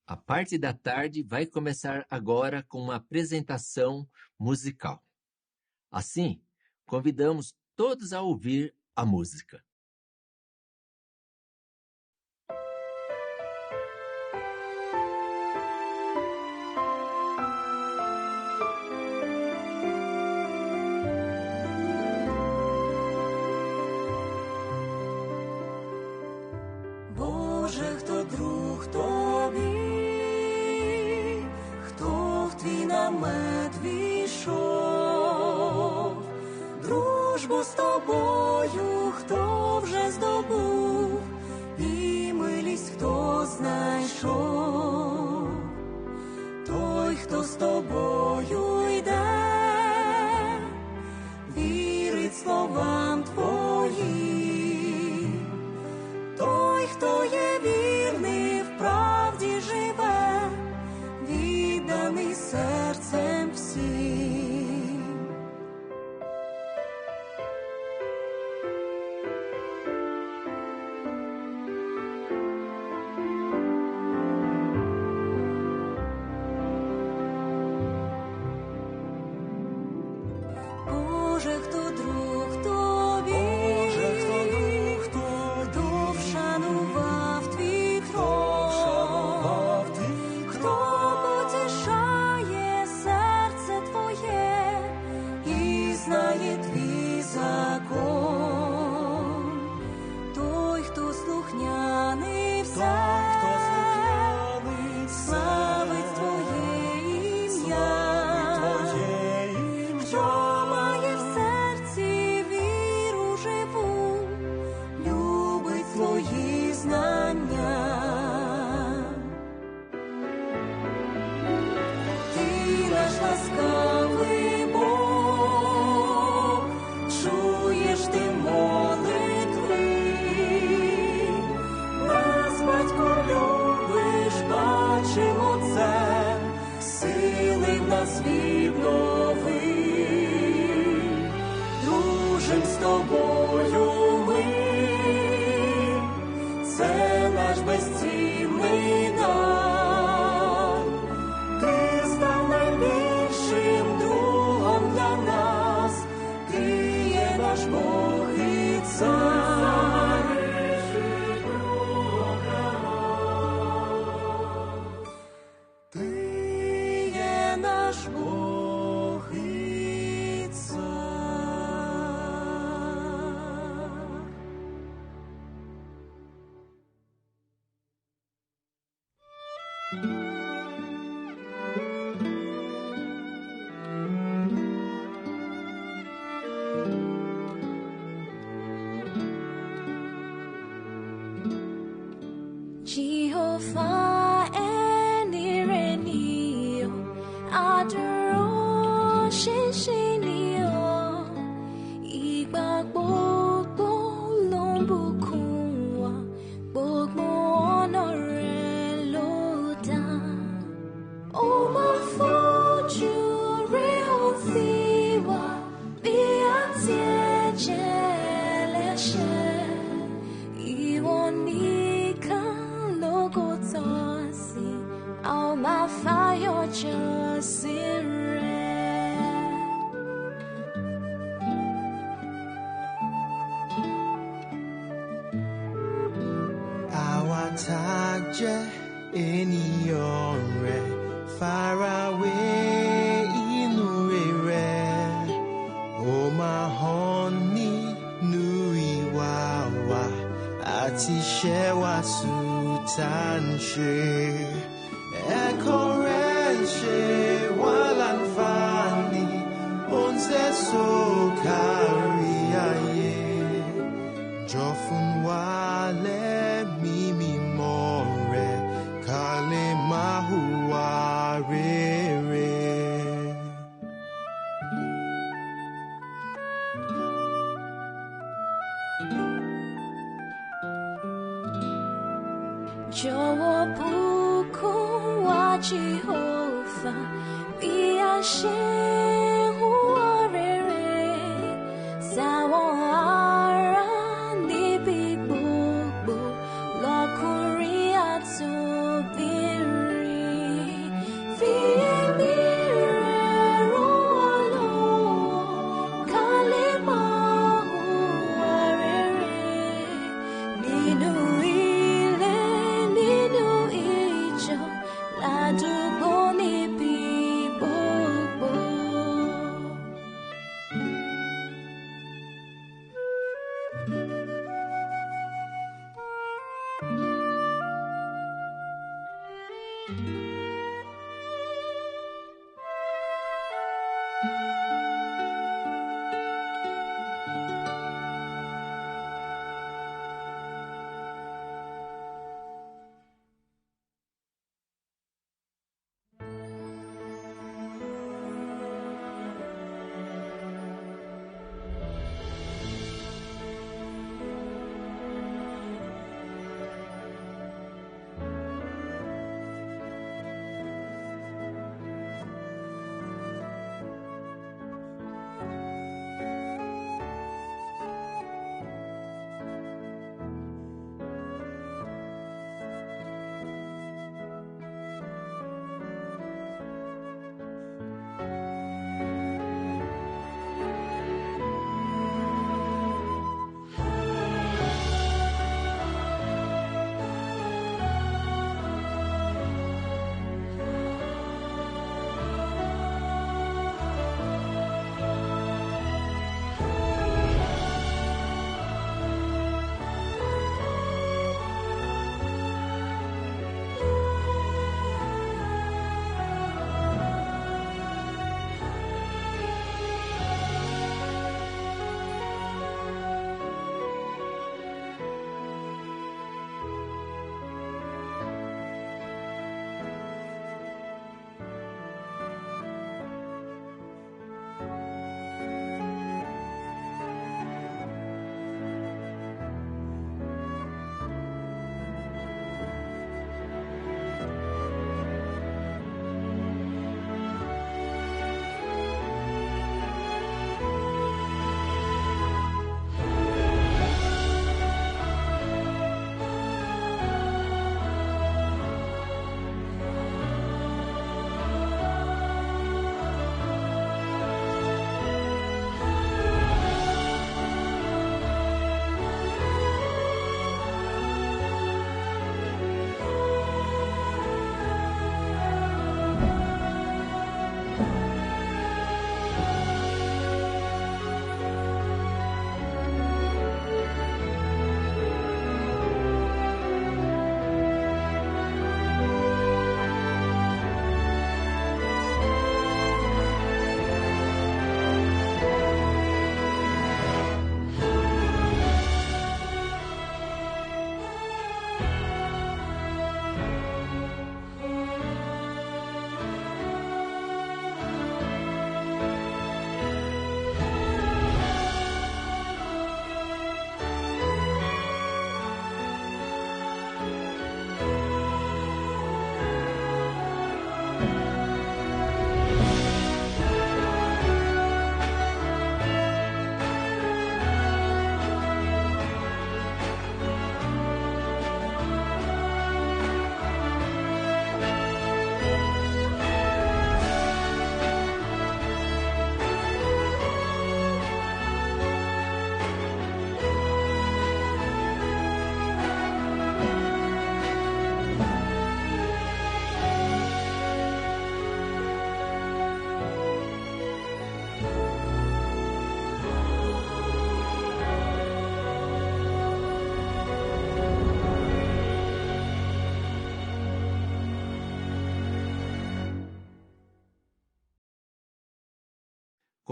A parte da tarde vai começar agora com uma apresentação musical. Assim, convidamos todos a ouvir a música. Боже, хто друг тобі, хто в твій намет війшов, дружбу з тобою, хто вже здобув, і милість хто знайшов, той, хто з тобою йде, вірить словам твоїм, той, хто є вірний, в правді живе, відданий серцем всім. Боже, хто друг тобі, хто вшанував твій кров, хто потішає серце твоє і знає твій закон, той, хто слухняний все, славить твоє ім'я, хто має в серці віру живу, любить твої знання. Ти наш ласкавий Бог, чуєш ти молитви, нас, Батько, любиш, бачимо це, сили в нас віднови, дружим з тобою ми, це наш безцінний дар. Ти став найбільшим другом для нас, ти є наш Бог і Цар. Ти є наш Бог і Цар. Jehovah Enireniyo, adoro ṣinṣiniyo, ìgbà gbogbo ló ń bùkún wa, gbogbo ọ̀nà rẹ̀ ló dá. Ó máa fojú rẹ̀ hàn sí wa bí a tiẹ̀ jẹ́ ẹlẹ́ṣẹ̀. Ìwọ nìkan lógo tọ́ sí, a ó máa fayọ̀ jọ́sìn rẹ̀. Àwa tá a jẹ́ ènìyàn rẹ̀ farawé inú rẹ̀, ó máa hàn nínú ìwà wa àti iṣẹ́ wa sùtà ń ṣe. Ẹ̀kọ́ rẹ̀ ń ṣe wá láǹfààní, ó ń sẹ́so kárí ayé. Jọ fún wa lẹ́mí mímọ́ rẹ̀, ká lè máa hùwà rere. Jọ̀wọ́ bùkún wa Jehovah, bí a ṣe ń hùwà rere sáwọn ará níbi gbogbo, lọ́kùnrin àtobìnrin.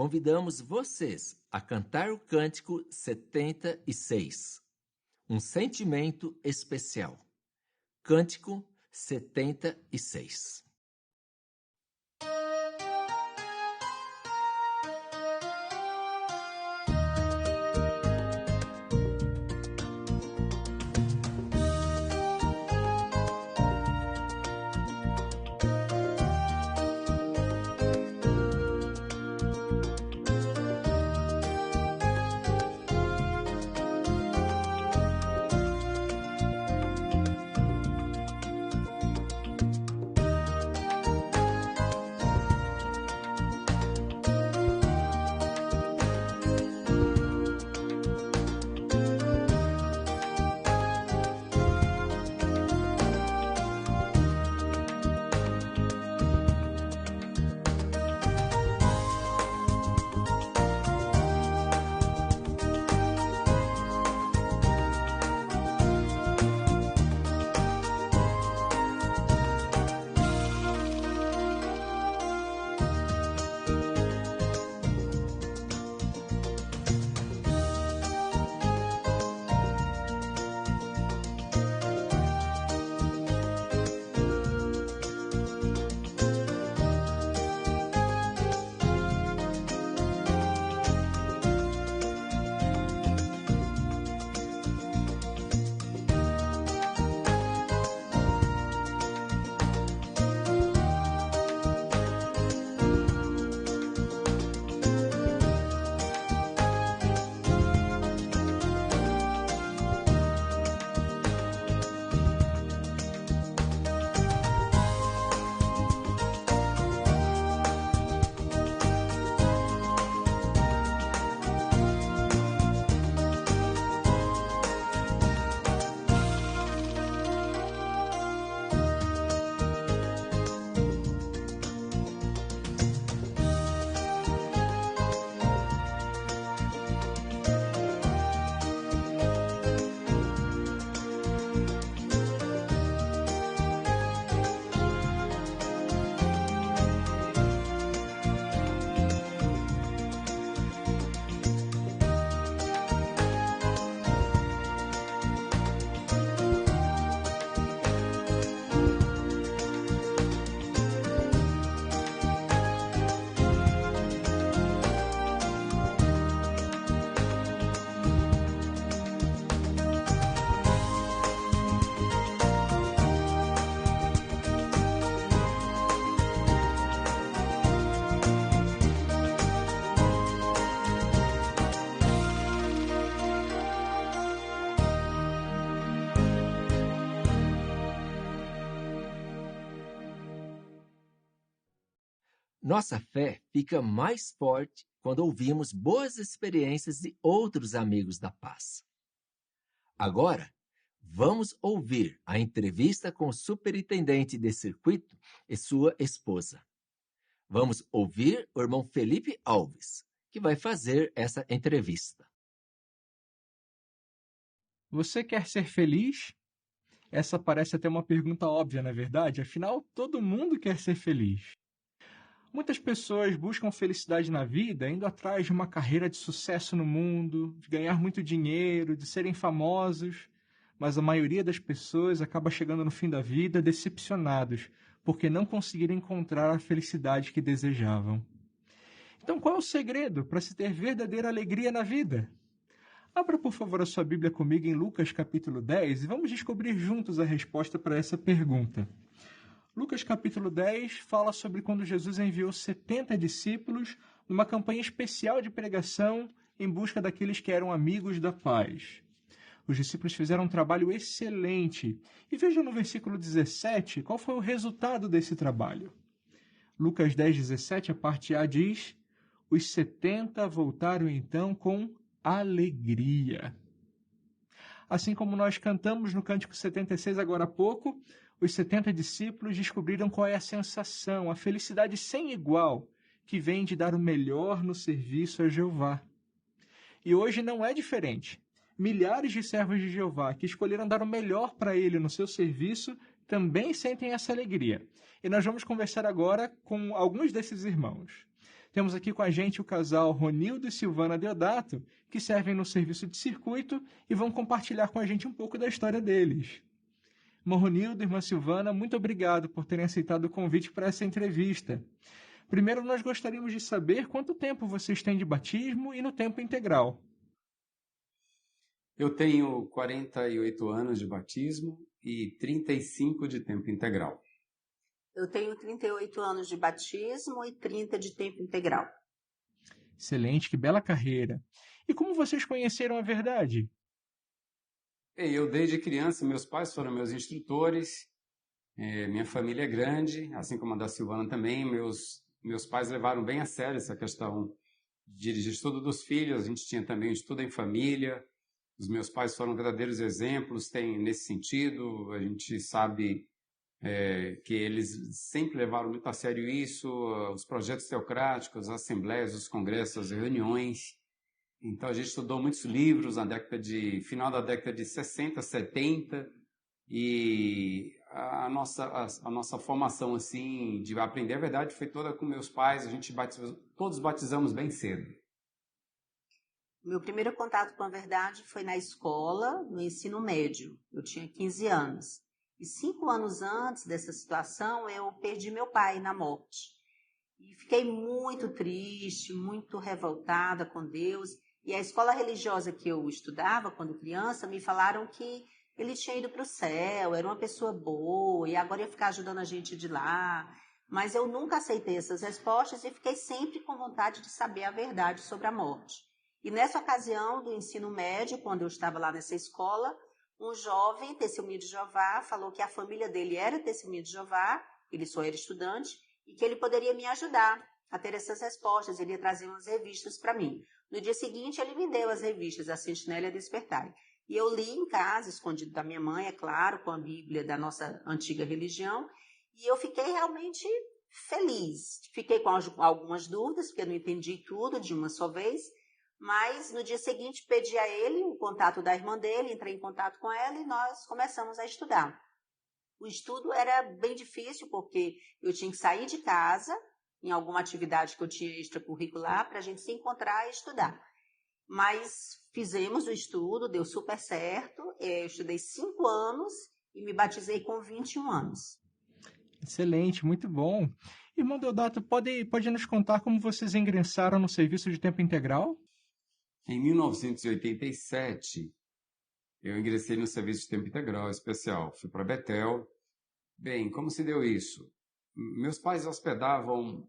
Convidamos vocês a cantar o cântico 76, um sentimento especial. Cântico 76. Nossa fé fica mais forte quando ouvimos boas experiências de outros amigos da paz. Agora, vamos ouvir a entrevista com o superintendente de circuito e sua esposa. Vamos ouvir o irmão Felipe Alves, que vai fazer essa entrevista. Você quer ser feliz? Essa parece até uma pergunta óbvia, não é verdade? Afinal, todo mundo quer ser feliz. Muitas pessoas buscam felicidade na vida indo atrás de uma carreira de sucesso no mundo, de ganhar muito dinheiro, de serem famosos, mas a maioria das pessoas acaba chegando no fim da vida decepcionados, porque não conseguiram encontrar a felicidade que desejavam. Então, qual é o segredo para se ter verdadeira alegria na vida? Abra, por favor, a sua Bíblia comigo em Lucas capítulo 10 e vamos descobrir juntos a resposta para essa pergunta. Lucas capítulo 10 fala sobre quando Jesus enviou 70 discípulos numa campanha especial de pregação em busca daqueles que eram amigos da paz. Os discípulos fizeram um trabalho excelente. E vejam no versículo 17 qual foi o resultado desse trabalho. Lucas 10, 17, a parte A diz: os 70 voltaram então com alegria. Assim como nós cantamos no Cântico 76 agora há pouco, os 70 discípulos descobriram qual é a sensação, a felicidade sem igual que vem de dar o melhor no serviço a Jeová. E hoje não é diferente. Milhares de servos de Jeová que escolheram dar o melhor para ele no seu serviço também sentem essa alegria. E nós vamos conversar agora com alguns desses irmãos. Temos aqui com a gente o casal Ronildo e Silvana Deodato, que servem no serviço de circuito e vão compartilhar com a gente um pouco da história deles. Irmão Ronildo, irmã Silvana, muito obrigado por terem aceitado o convite para essa entrevista. Primeiro, nós gostaríamos de saber quanto tempo vocês têm de batismo e no tempo integral. Eu tenho 48 anos de batismo e 35 de tempo integral. Eu tenho 38 anos de batismo e 30 de tempo integral. Excelente, que bela carreira. E como vocês conheceram a verdade? Eu, desde criança, meus pais foram meus instrutores, minha família é grande, assim como a da Silvana também. Meus pais levaram bem a sério essa questão de dirigir estudo dos filhos. A gente tinha também o estudo em família. Os meus pais foram verdadeiros exemplos nesse sentido. A gente sabe que eles sempre levaram muito a sério isso, os projetos teocráticos, as assembleias, os congressos, as reuniões. Então a gente estudou muitos livros na final da década de 60, 70, e a nossa formação assim de aprender a verdade foi toda com meus pais. A gente todos batizamos bem cedo. Meu primeiro contato com a verdade foi na escola, no ensino médio. Eu tinha 15 anos. E 5 anos antes dessa situação, eu perdi meu pai na morte. E fiquei muito triste, muito revoltada com Deus. E a escola religiosa que eu estudava quando criança, me falaram que ele tinha ido para o céu, era uma pessoa boa, e agora ia ficar ajudando a gente de lá. Mas eu nunca aceitei essas respostas e fiquei sempre com vontade de saber a verdade sobre a morte. E nessa ocasião do ensino médio, quando eu estava lá nessa escola, um jovem testemunho de Jeová falou que a família dele era testemunha de Jeová, ele só era estudante, e que ele poderia me ajudar a ter essas respostas. Ele ia trazer umas revistas para mim. No dia seguinte, ele me deu as revistas, a Sentinela e a Despertar. E eu li em casa, escondido da minha mãe, é claro, com a Bíblia da nossa antiga religião, e eu fiquei realmente feliz. Fiquei com algumas dúvidas, porque eu não entendi tudo de uma só vez, mas no dia seguinte pedi a ele o contato da irmã dele, entrei em contato com ela e nós começamos a estudar. O estudo era bem difícil porque eu tinha que sair de casa em alguma atividade que eu tinha extracurricular para a gente se encontrar e estudar. Mas fizemos o estudo, deu super certo. Eu estudei 5 anos e me batizei com 21 anos. Excelente, muito bom. Irmão Deodato, pode nos contar como vocês ingressaram no serviço de tempo integral? Em 1987, eu ingressei no serviço de tempo integral especial. Fui para Betel. Bem, como se deu isso? Meus pais hospedavam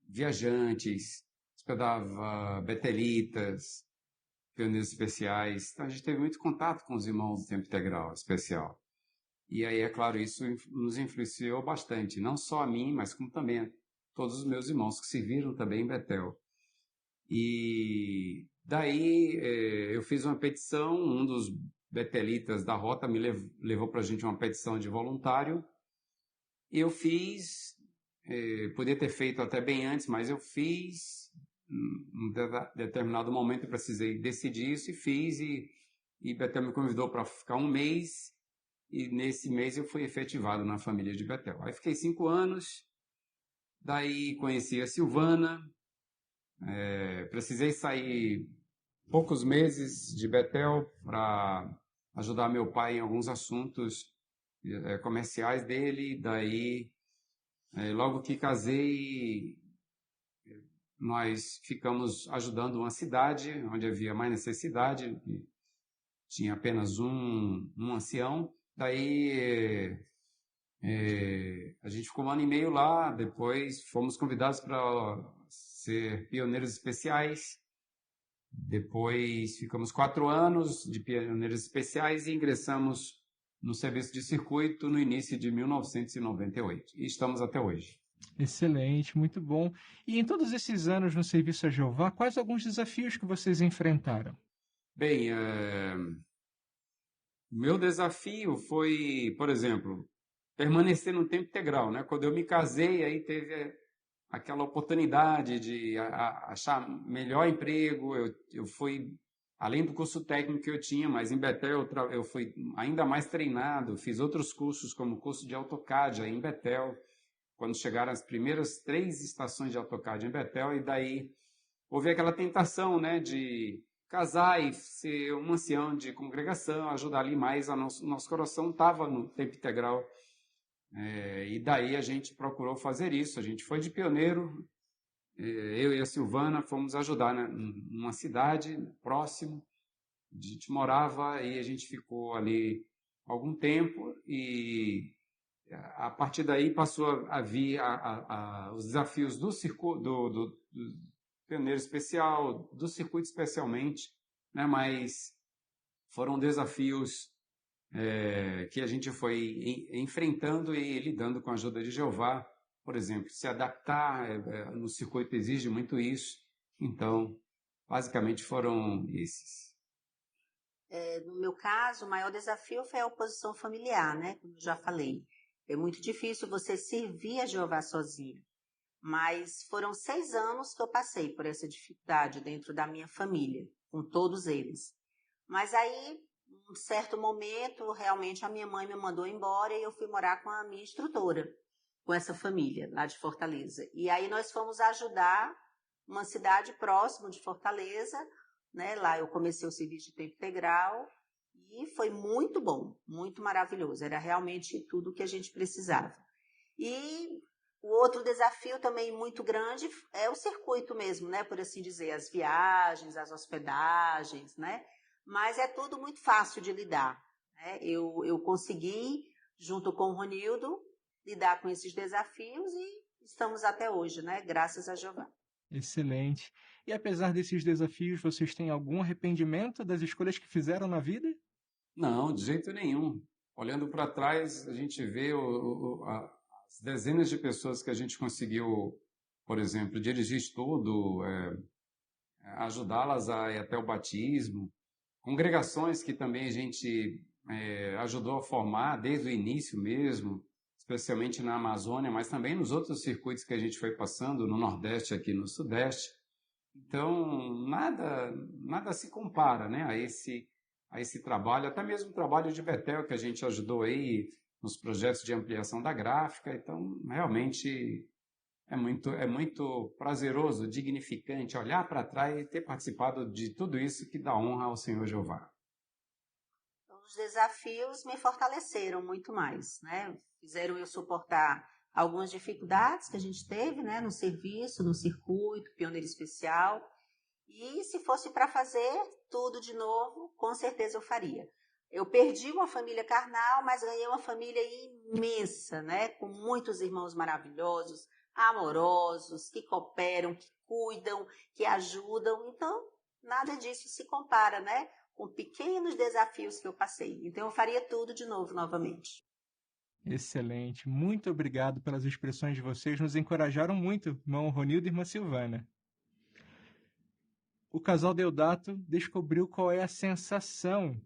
viajantes, hospedavam betelitas, pioneiros especiais. Então, a gente teve muito contato com os irmãos do tempo integral especial. E aí, é claro, isso nos influenciou bastante, não só a mim, mas como também todos os meus irmãos que serviram também em Betel. E daí eu fiz uma petição, um dos betelitas da rota me levou para a gente uma petição de voluntário. Eu fiz, podia ter feito até bem antes, mas eu fiz. Em determinado momento eu precisei decidir isso e fiz, e Betel me convidou para ficar um mês, e nesse mês eu fui efetivado na família de Betel. Aí fiquei 5 anos, daí conheci a Silvana, precisei sair poucos meses de Betel para ajudar meu pai em alguns assuntos comerciais dele. Daí, logo que casei, nós ficamos ajudando uma cidade onde havia mais necessidade, tinha apenas um ancião. Daí a gente ficou 1 ano e meio lá, depois fomos convidados para ser pioneiros especiais. Depois ficamos 4 anos de pioneiros especiais e ingressamos no serviço de circuito no início de 1998. E estamos até hoje. Excelente, muito bom. E em todos esses anos no serviço a Jeová, quais alguns desafios que vocês enfrentaram? Bem, meu desafio foi, por exemplo, permanecer no tempo integral, né? Quando eu me casei, aí teve aquela oportunidade de achar melhor emprego. Eu fui, além do curso técnico que eu tinha, mas em Betel eu fui ainda mais treinado, fiz outros cursos, como o curso de AutoCAD aí em Betel, quando chegaram as primeiras 3 estações de AutoCAD em Betel, e daí houve aquela tentação, né, de casar e ser um ancião de congregação, ajudar ali mais. Nosso coração estava no tempo integral. E daí a gente procurou fazer isso. A gente foi de pioneiro, eu e a Silvana fomos ajudar, né, numa cidade próxima. A gente morava e a gente ficou ali algum tempo, e a partir daí passou a vir os desafios do pioneiro especial, do circuito especialmente, né, mas foram desafios que a gente foi enfrentando e lidando com a ajuda de Jeová. Por exemplo, se adaptar, no circuito exige muito isso. Então, basicamente foram esses. No meu caso, o maior desafio foi a oposição familiar, né? Como eu já falei. É muito difícil você servir a Jeová sozinho. Mas foram 6 anos que eu passei por essa dificuldade dentro da minha família, com todos eles. Mas aí, em um certo momento, realmente a minha mãe me mandou embora e eu fui morar com a minha instrutora, com essa família lá de Fortaleza. E aí nós fomos ajudar uma cidade próxima de Fortaleza, né? Lá eu comecei o serviço de tempo integral e foi muito bom, muito maravilhoso. Era realmente tudo o que a gente precisava. E o outro desafio também muito grande é o circuito mesmo, né? Por assim dizer, as viagens, as hospedagens, né? Mas é tudo muito fácil de lidar, né? Eu consegui, junto com o Ronildo, lidar com esses desafios e estamos até hoje, né? Graças a Jeová. Excelente. E apesar desses desafios, vocês têm algum arrependimento das escolhas que fizeram na vida? Não, de jeito nenhum. Olhando para trás, a gente vê as dezenas de pessoas que a gente conseguiu, por exemplo, dirigir estudo, ajudá-las a ir até o batismo, congregações que também a gente ajudou a formar desde o início mesmo, especialmente na Amazônia, mas também nos outros circuitos que a gente foi passando, no Nordeste, aqui no Sudeste. Então, nada se compara, né, a esse trabalho, até mesmo o trabalho de Betel, que a gente ajudou aí nos projetos de ampliação da gráfica. Então, realmente é muito prazeroso, dignificante olhar para trás e ter participado de tudo isso que dá honra ao Senhor Jeová. Os desafios me fortaleceram muito mais, né? Fizeram eu suportar algumas dificuldades que a gente teve, né? No serviço, no circuito, pioneiro especial. E se fosse para fazer tudo de novo, com certeza eu faria. Eu perdi uma família carnal, mas ganhei uma família imensa, né? Com muitos irmãos maravilhosos, amorosos, que cooperam, que cuidam, que ajudam. Então, nada disso se compara, né? Com pequenos desafios que eu passei. Então, eu faria tudo de novo, novamente. Excelente. Muito obrigado pelas expressões de vocês. Nos encorajaram muito, irmão Ronildo e irmã Silvana. O casal Deodato descobriu qual é a sensação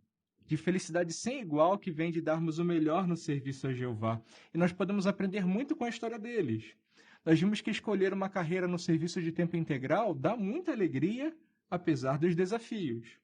de felicidade sem igual que vem de darmos o melhor no serviço a Jeová. E nós podemos aprender muito com a história deles. Nós vimos que escolher uma carreira no serviço de tempo integral dá muita alegria, apesar dos desafios.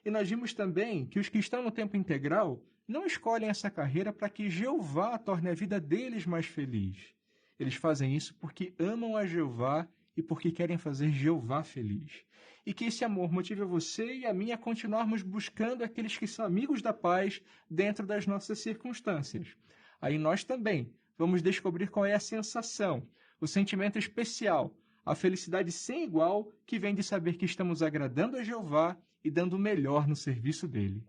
E nós vimos também que os que estão no tempo integral não escolhem essa carreira para que Jeová torne a vida deles mais feliz. Eles fazem isso porque amam a Jeová e porque querem fazer Jeová feliz. E que esse amor motive a você e a mim a continuarmos buscando aqueles que são amigos da paz dentro das nossas circunstâncias. Aí nós também vamos descobrir qual é a sensação, o sentimento especial, a felicidade sem igual que vem de saber que estamos agradando a Jeová e dando o melhor no serviço dele.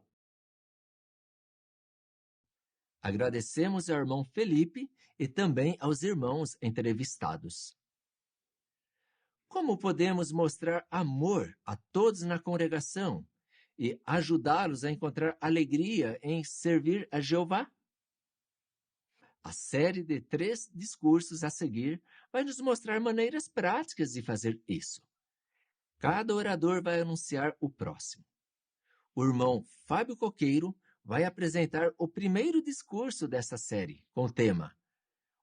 Agradecemos ao irmão Felipe e também aos irmãos entrevistados. Como podemos mostrar amor a todos na congregação e ajudá-los a encontrar alegria em servir a Jeová? A série de 3 discursos a seguir vai nos mostrar maneiras práticas de fazer isso. Cada orador vai anunciar o próximo. O irmão Fábio Coqueiro vai apresentar o primeiro discurso desta série, com o tema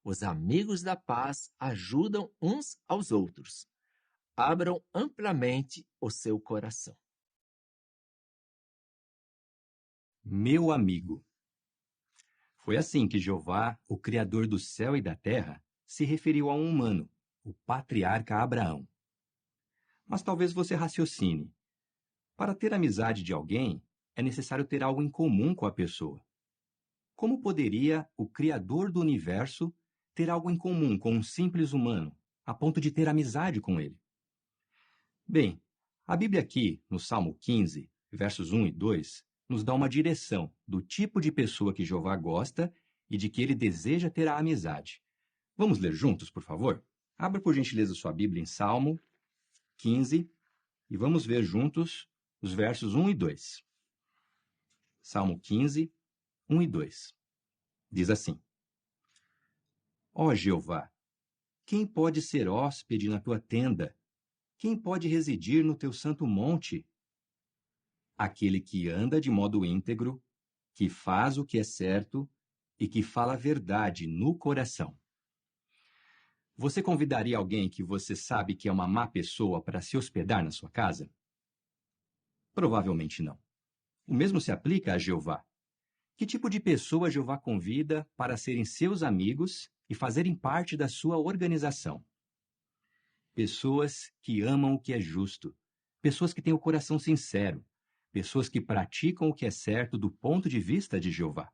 Os amigos da paz ajudam uns aos outros. Abram amplamente o seu coração. Meu amigo. Foi assim que Jeová, o Criador do céu e da terra, se referiu a um humano, o patriarca Abraão. Mas talvez você raciocine. Para ter amizade de alguém, é necessário ter algo em comum com a pessoa. Como poderia o Criador do universo ter algo em comum com um simples humano, a ponto de ter amizade com ele? Bem, a Bíblia aqui, no Salmo 15, versos 1 e 2, nos dá uma direção do tipo de pessoa que Jeová gosta e de que ele deseja ter a amizade. Vamos ler juntos, por favor? Abra por gentileza sua Bíblia em Salmo 15 e vamos ver juntos os versos 1 e 2. Salmo 15, 1 e 2. Diz assim: Ó Jeová, quem pode ser hóspede na tua tenda? Quem pode residir no teu santo monte? Aquele que anda de modo íntegro, que faz o que é certo e que fala a verdade no coração. Você convidaria alguém que você sabe que é uma má pessoa para se hospedar na sua casa? Provavelmente não. O mesmo se aplica a Jeová. Que tipo de pessoa Jeová convida para serem seus amigos e fazerem parte da sua organização? Pessoas que amam o que é justo, pessoas que têm o coração sincero, pessoas que praticam o que é certo do ponto de vista de Jeová.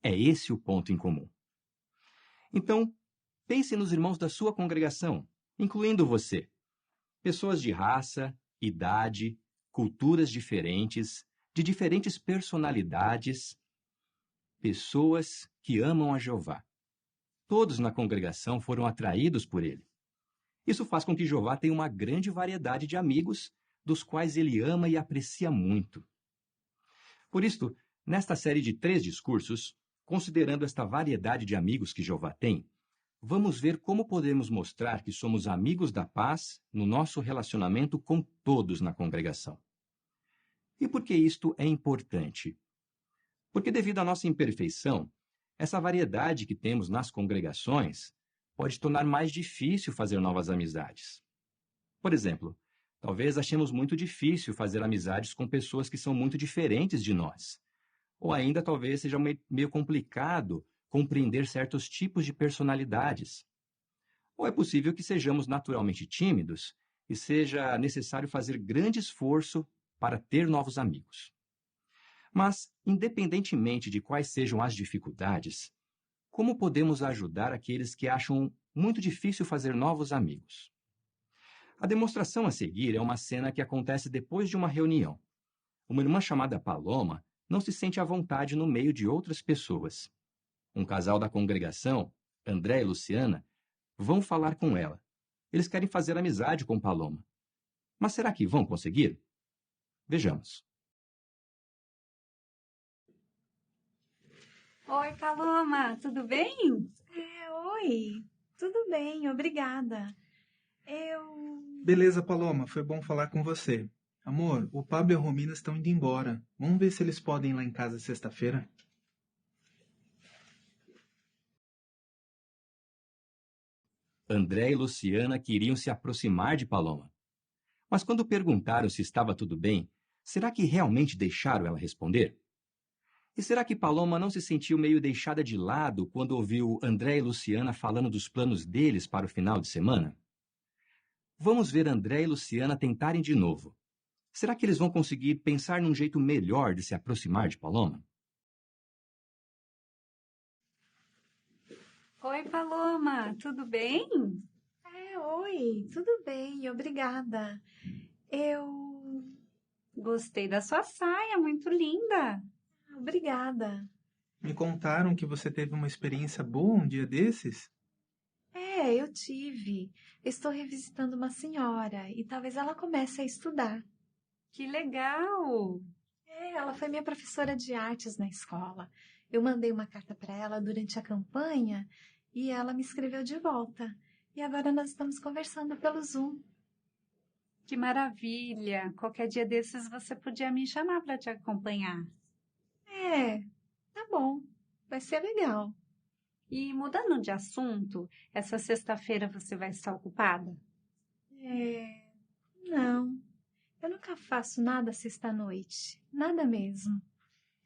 É esse o ponto em comum. Então, pense nos irmãos da sua congregação, incluindo você. Pessoas de raça, idade, culturas diferentes, de diferentes personalidades, pessoas que amam a Jeová. Todos na congregação foram atraídos por ele. Isso faz com que Jeová tenha uma grande variedade de amigos, dos quais ele ama e aprecia muito. Por isso, nesta série de 3 discursos, considerando esta variedade de amigos que Jeová tem, vamos ver como podemos mostrar que somos amigos da paz no nosso relacionamento com todos na congregação. E por que isto é importante? Porque devido à nossa imperfeição, essa variedade que temos nas congregações pode tornar mais difícil fazer novas amizades. Por exemplo, talvez achemos muito difícil fazer amizades com pessoas que são muito diferentes de nós. Ou ainda talvez seja meio complicado compreender certos tipos de personalidades. Ou é possível que sejamos naturalmente tímidos e seja necessário fazer grande esforço para ter novos amigos. Mas, independentemente de quais sejam as dificuldades, como podemos ajudar aqueles que acham muito difícil fazer novos amigos? A demonstração a seguir é uma cena que acontece depois de uma reunião. Uma irmã chamada Paloma não se sente à vontade no meio de outras pessoas. Um casal da congregação, André e Luciana, vão falar com ela. Eles querem fazer amizade com Paloma. Mas será que vão conseguir? Vejamos. Oi, Paloma, tudo bem? Oi, tudo bem, obrigada. Beleza, Paloma, foi bom falar com você. Amor, o Pablo e a Romina estão indo embora. Vamos ver se eles podem ir lá em casa sexta-feira. André e Luciana queriam se aproximar de Paloma. Mas quando perguntaram se estava tudo bem, será que realmente deixaram ela responder? E será que Paloma não se sentiu meio deixada de lado quando ouviu André e Luciana falando dos planos deles para o final de semana? Vamos ver André e Luciana tentarem de novo. Será que eles vão conseguir pensar num jeito melhor de se aproximar de Paloma? Oi, Paloma, tudo bem? Oi, tudo bem, obrigada. Gostei da sua saia, muito linda. Obrigada. Me contaram que você teve uma experiência boa um dia desses? Eu tive. Estou revisitando uma senhora e talvez ela comece a estudar. Que legal! Ela foi minha professora de artes na escola. Eu mandei uma carta para ela durante a campanha e ela me escreveu de volta. E agora nós estamos conversando pelo Zoom. Que maravilha! Qualquer dia desses você podia me chamar para te acompanhar. Tá bom. Vai ser legal. E mudando de assunto, essa sexta-feira você vai estar ocupada? Não. Eu nunca faço nada sexta-noite. Nada mesmo.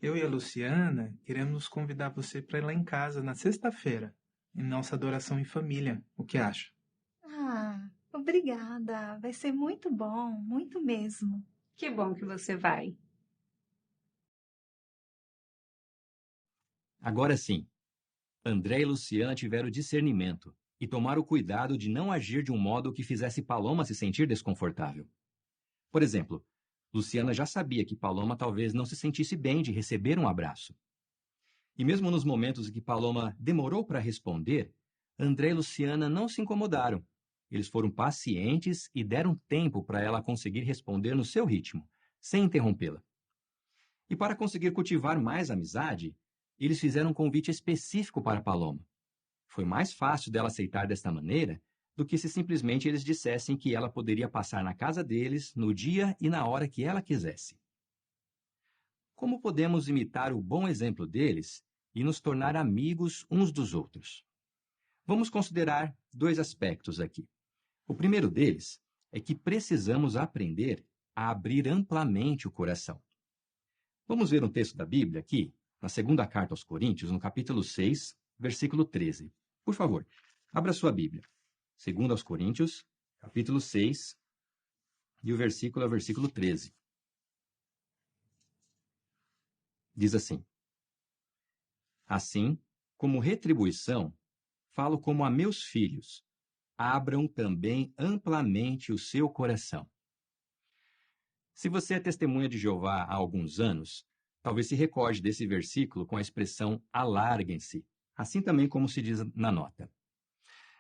Eu e a Luciana queremos convidar você para ir lá em casa na sexta-feira, em nossa adoração em família. O que acha? Obrigada. Vai ser muito bom, muito mesmo. Que bom que você vai. Agora sim, André e Luciana tiveram discernimento e tomaram o cuidado de não agir de um modo que fizesse Paloma se sentir desconfortável. Por exemplo, Luciana já sabia que Paloma talvez não se sentisse bem de receber um abraço. E mesmo nos momentos em que Paloma demorou para responder, André e Luciana não se incomodaram. Eles foram pacientes e deram tempo para ela conseguir responder no seu ritmo, sem interrompê-la. E para conseguir cultivar mais amizade, eles fizeram um convite específico para Paloma. Foi mais fácil dela aceitar desta maneira do que se simplesmente eles dissessem que ela poderia passar na casa deles no dia e na hora que ela quisesse. Como podemos imitar o bom exemplo deles e nos tornar amigos uns dos outros? Vamos considerar 2 aspectos aqui. O primeiro deles é que precisamos aprender a abrir amplamente o coração. Vamos ver um texto da Bíblia aqui, na segunda carta aos Coríntios, no capítulo 6, versículo 13. Por favor, abra sua Bíblia. 2 aos Coríntios, capítulo 6, e o versículo é o versículo 13. Diz assim: Assim, como retribuição, falo como a meus filhos, abram também amplamente o seu coração. Se você é testemunha de Jeová há alguns anos, talvez se recorde desse versículo com a expressão alarguem-se, assim também como se diz na nota.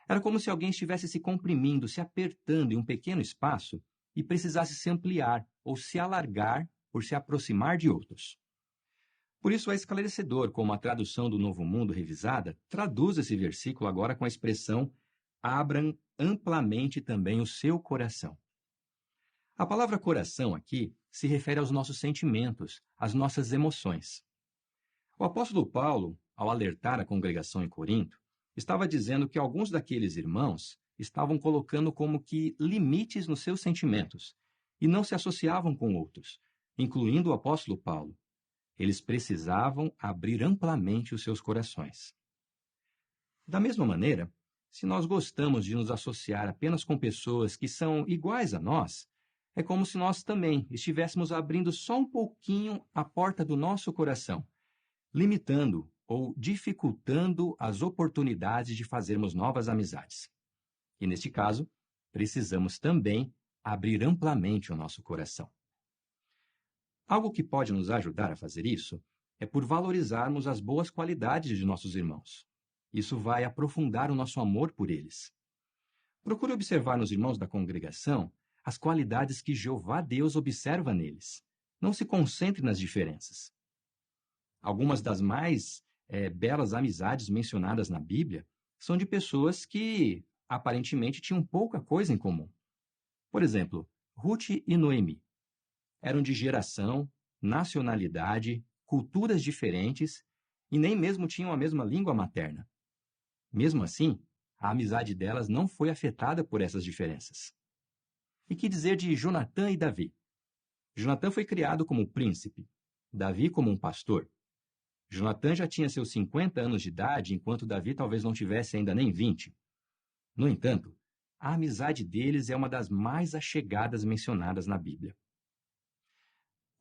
Era como se alguém estivesse se comprimindo, se apertando em um pequeno espaço e precisasse se ampliar ou se alargar por se aproximar de outros. Por isso é esclarecedor como a tradução do Novo Mundo Revisada traduz esse versículo agora com a expressão abram amplamente também o seu coração. A palavra coração aqui se refere aos nossos sentimentos, às nossas emoções. O apóstolo Paulo, ao alertar a congregação em Corinto, estava dizendo que alguns daqueles irmãos estavam colocando como que limites nos seus sentimentos e não se associavam com outros, incluindo o apóstolo Paulo. Eles precisavam abrir amplamente os seus corações. Da mesma maneira, se nós gostamos de nos associar apenas com pessoas que são iguais a nós, é como se nós também estivéssemos abrindo só um pouquinho a porta do nosso coração, limitando ou dificultando as oportunidades de fazermos novas amizades. E, neste caso, precisamos também abrir amplamente o nosso coração. Algo que pode nos ajudar a fazer isso é por valorizarmos as boas qualidades de nossos irmãos. Isso vai aprofundar o nosso amor por eles. Procure observar nos irmãos da congregação as qualidades que Jeová Deus observa neles. Não se concentre nas diferenças. Algumas das mais belas amizades mencionadas na Bíblia são de pessoas que aparentemente tinham pouca coisa em comum. Por exemplo, Ruth e Noemi eram de geração, nacionalidade, culturas diferentes e nem mesmo tinham a mesma língua materna. Mesmo assim, a amizade delas não foi afetada por essas diferenças. E que dizer de Jonatã e Davi? Jonatã foi criado como príncipe, Davi como um pastor. Jonatã já tinha seus 50 anos de idade, enquanto Davi talvez não tivesse ainda nem 20. No entanto, a amizade deles é uma das mais achegadas mencionadas na Bíblia.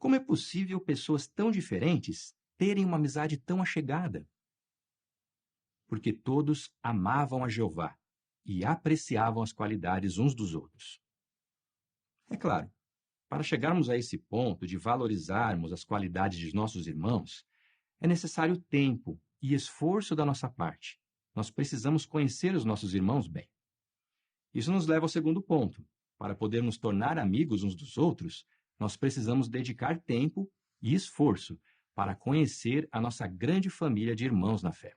Como é possível pessoas tão diferentes terem uma amizade tão achegada? Porque todos amavam a Jeová e apreciavam as qualidades uns dos outros. É claro, para chegarmos a esse ponto de valorizarmos as qualidades de nossos irmãos, é necessário tempo e esforço da nossa parte. Nós precisamos conhecer os nossos irmãos bem. Isso nos leva ao segundo ponto. Para podermos tornar amigos uns dos outros, nós precisamos dedicar tempo e esforço para conhecer a nossa grande família de irmãos na fé.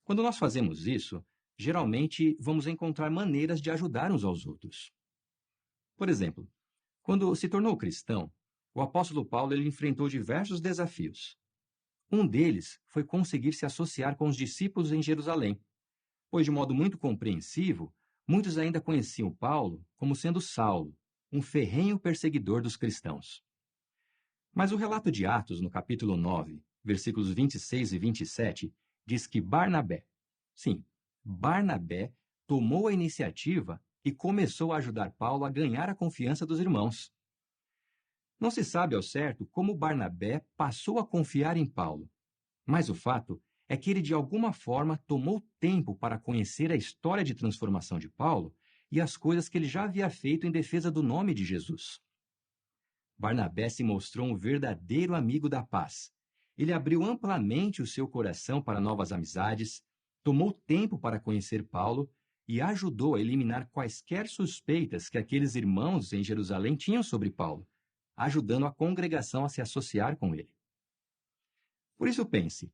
Quando nós fazemos isso, geralmente vamos encontrar maneiras de ajudar uns aos outros. Por exemplo, quando se tornou cristão, o apóstolo Paulo ele enfrentou diversos desafios. Um deles foi conseguir se associar com os discípulos em Jerusalém, pois, de modo muito compreensivo, muitos ainda conheciam Paulo como sendo Saulo, um ferrenho perseguidor dos cristãos. Mas o relato de Atos, no capítulo 9, versículos 26 e 27, diz que Barnabé, sim, Barnabé, tomou a iniciativa e começou a ajudar Paulo a ganhar a confiança dos irmãos. Não se sabe ao certo como Barnabé passou a confiar em Paulo, mas o fato é que ele de alguma forma tomou tempo para conhecer a história de transformação de Paulo e as coisas que ele já havia feito em defesa do nome de Jesus. Barnabé se mostrou um verdadeiro amigo da paz. Ele abriu amplamente o seu coração para novas amizades, tomou tempo para conhecer Paulo e ajudou a eliminar quaisquer suspeitas que aqueles irmãos em Jerusalém tinham sobre Paulo, ajudando a congregação a se associar com ele. Por isso pense,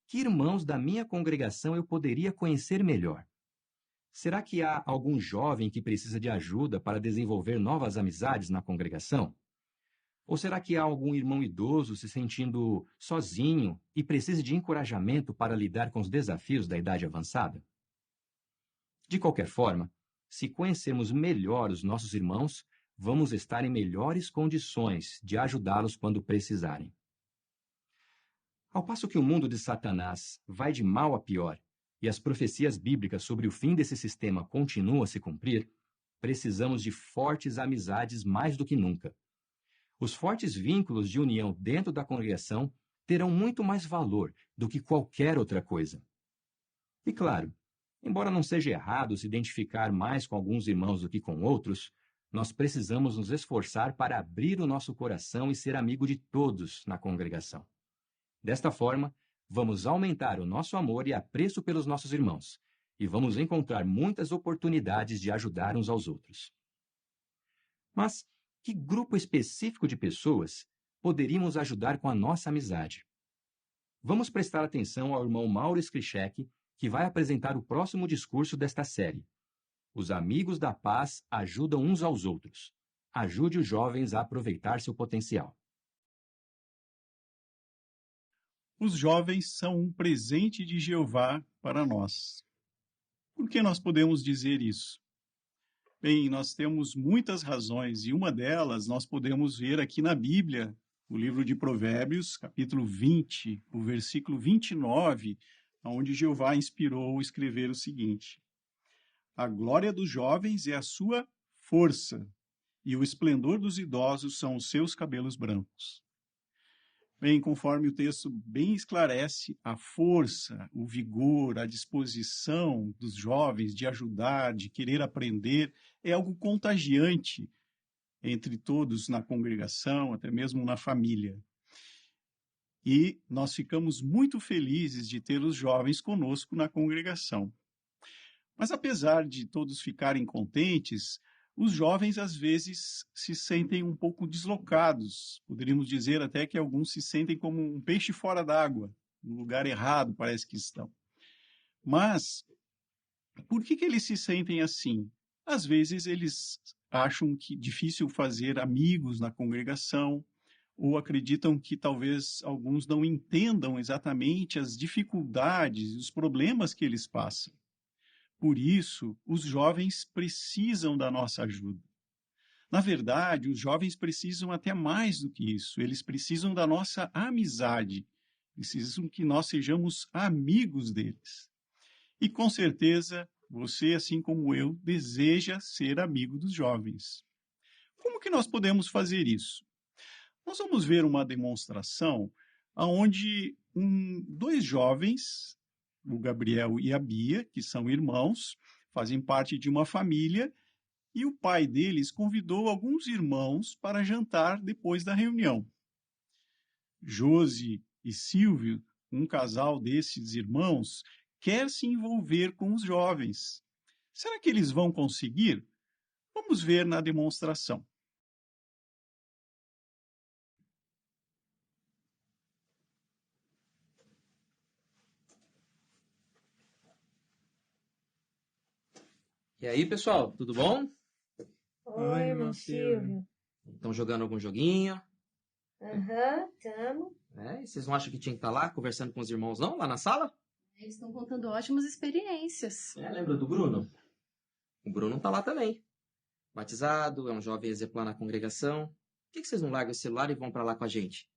que irmãos da minha congregação eu poderia conhecer melhor? Será que há algum jovem que precisa de ajuda para desenvolver novas amizades na congregação? Ou será que há algum irmão idoso se sentindo sozinho e precisa de encorajamento para lidar com os desafios da idade avançada? De qualquer forma, se conhecermos melhor os nossos irmãos, vamos estar em melhores condições de ajudá-los quando precisarem. Ao passo que o mundo de Satanás vai de mal a pior e as profecias bíblicas sobre o fim desse sistema continuam a se cumprir, precisamos de fortes amizades mais do que nunca. Os fortes vínculos de união dentro da congregação terão muito mais valor do que qualquer outra coisa. E claro, embora não seja errado se identificar mais com alguns irmãos do que com outros, nós precisamos nos esforçar para abrir o nosso coração e ser amigo de todos na congregação. Desta forma, vamos aumentar o nosso amor e apreço pelos nossos irmãos, e vamos encontrar muitas oportunidades de ajudar uns aos outros. Mas que grupo específico de pessoas poderíamos ajudar com a nossa amizade? Vamos prestar atenção ao irmão Mauro Skrichek, que vai apresentar o próximo discurso desta série. Os amigos da paz ajudam uns aos outros. Ajude os jovens a aproveitar seu potencial. Os jovens são um presente de Jeová para nós. Por que nós podemos dizer isso? Bem, nós temos muitas razões, e uma delas nós podemos ver aqui na Bíblia, no livro de Provérbios, capítulo 20, o versículo 29, onde Jeová inspirou escrever o seguinte: a glória dos jovens é a sua força, e o esplendor dos idosos são os seus cabelos brancos. Bem, conforme o texto bem esclarece, a força, o vigor, a disposição dos jovens de ajudar, de querer aprender, é algo contagiante entre todos na congregação, até mesmo na família. E nós ficamos muito felizes de ter os jovens conosco na congregação. Mas apesar de todos ficarem contentes, os jovens às vezes se sentem um pouco deslocados. Poderíamos dizer até que alguns se sentem como um peixe fora d'água, no lugar errado parece que estão. Mas, por que eles se sentem assim? Às vezes eles acham que é difícil fazer amigos na congregação, ou acreditam que talvez alguns não entendam exatamente as dificuldades e os problemas que eles passam. Por isso, os jovens precisam da nossa ajuda. Na verdade, os jovens precisam até mais do que isso. Eles precisam da nossa amizade. Precisam que nós sejamos amigos deles. E com certeza, você, assim como eu, deseja ser amigo dos jovens. Como que nós podemos fazer isso? Nós vamos ver uma demonstração onde dois jovens, o Gabriel e a Bia, que são irmãos, fazem parte de uma família, e o pai deles convidou alguns irmãos para jantar depois da reunião. Josi e Silvio, um casal desses irmãos, quer se envolver com os jovens. Será que eles vão conseguir? Vamos ver na demonstração. E aí, pessoal, tudo bom? Oi, irmão Silvio. Estão jogando algum joguinho? Aham, tamo. E vocês não acham que tinha que estar lá conversando com os irmãos, não? Lá na sala? Eles estão contando ótimas experiências. Lembra do Bruno? O Bruno tá lá também. Batizado, é um jovem exemplar na congregação. Por que vocês não largam o celular e vão para lá com a gente?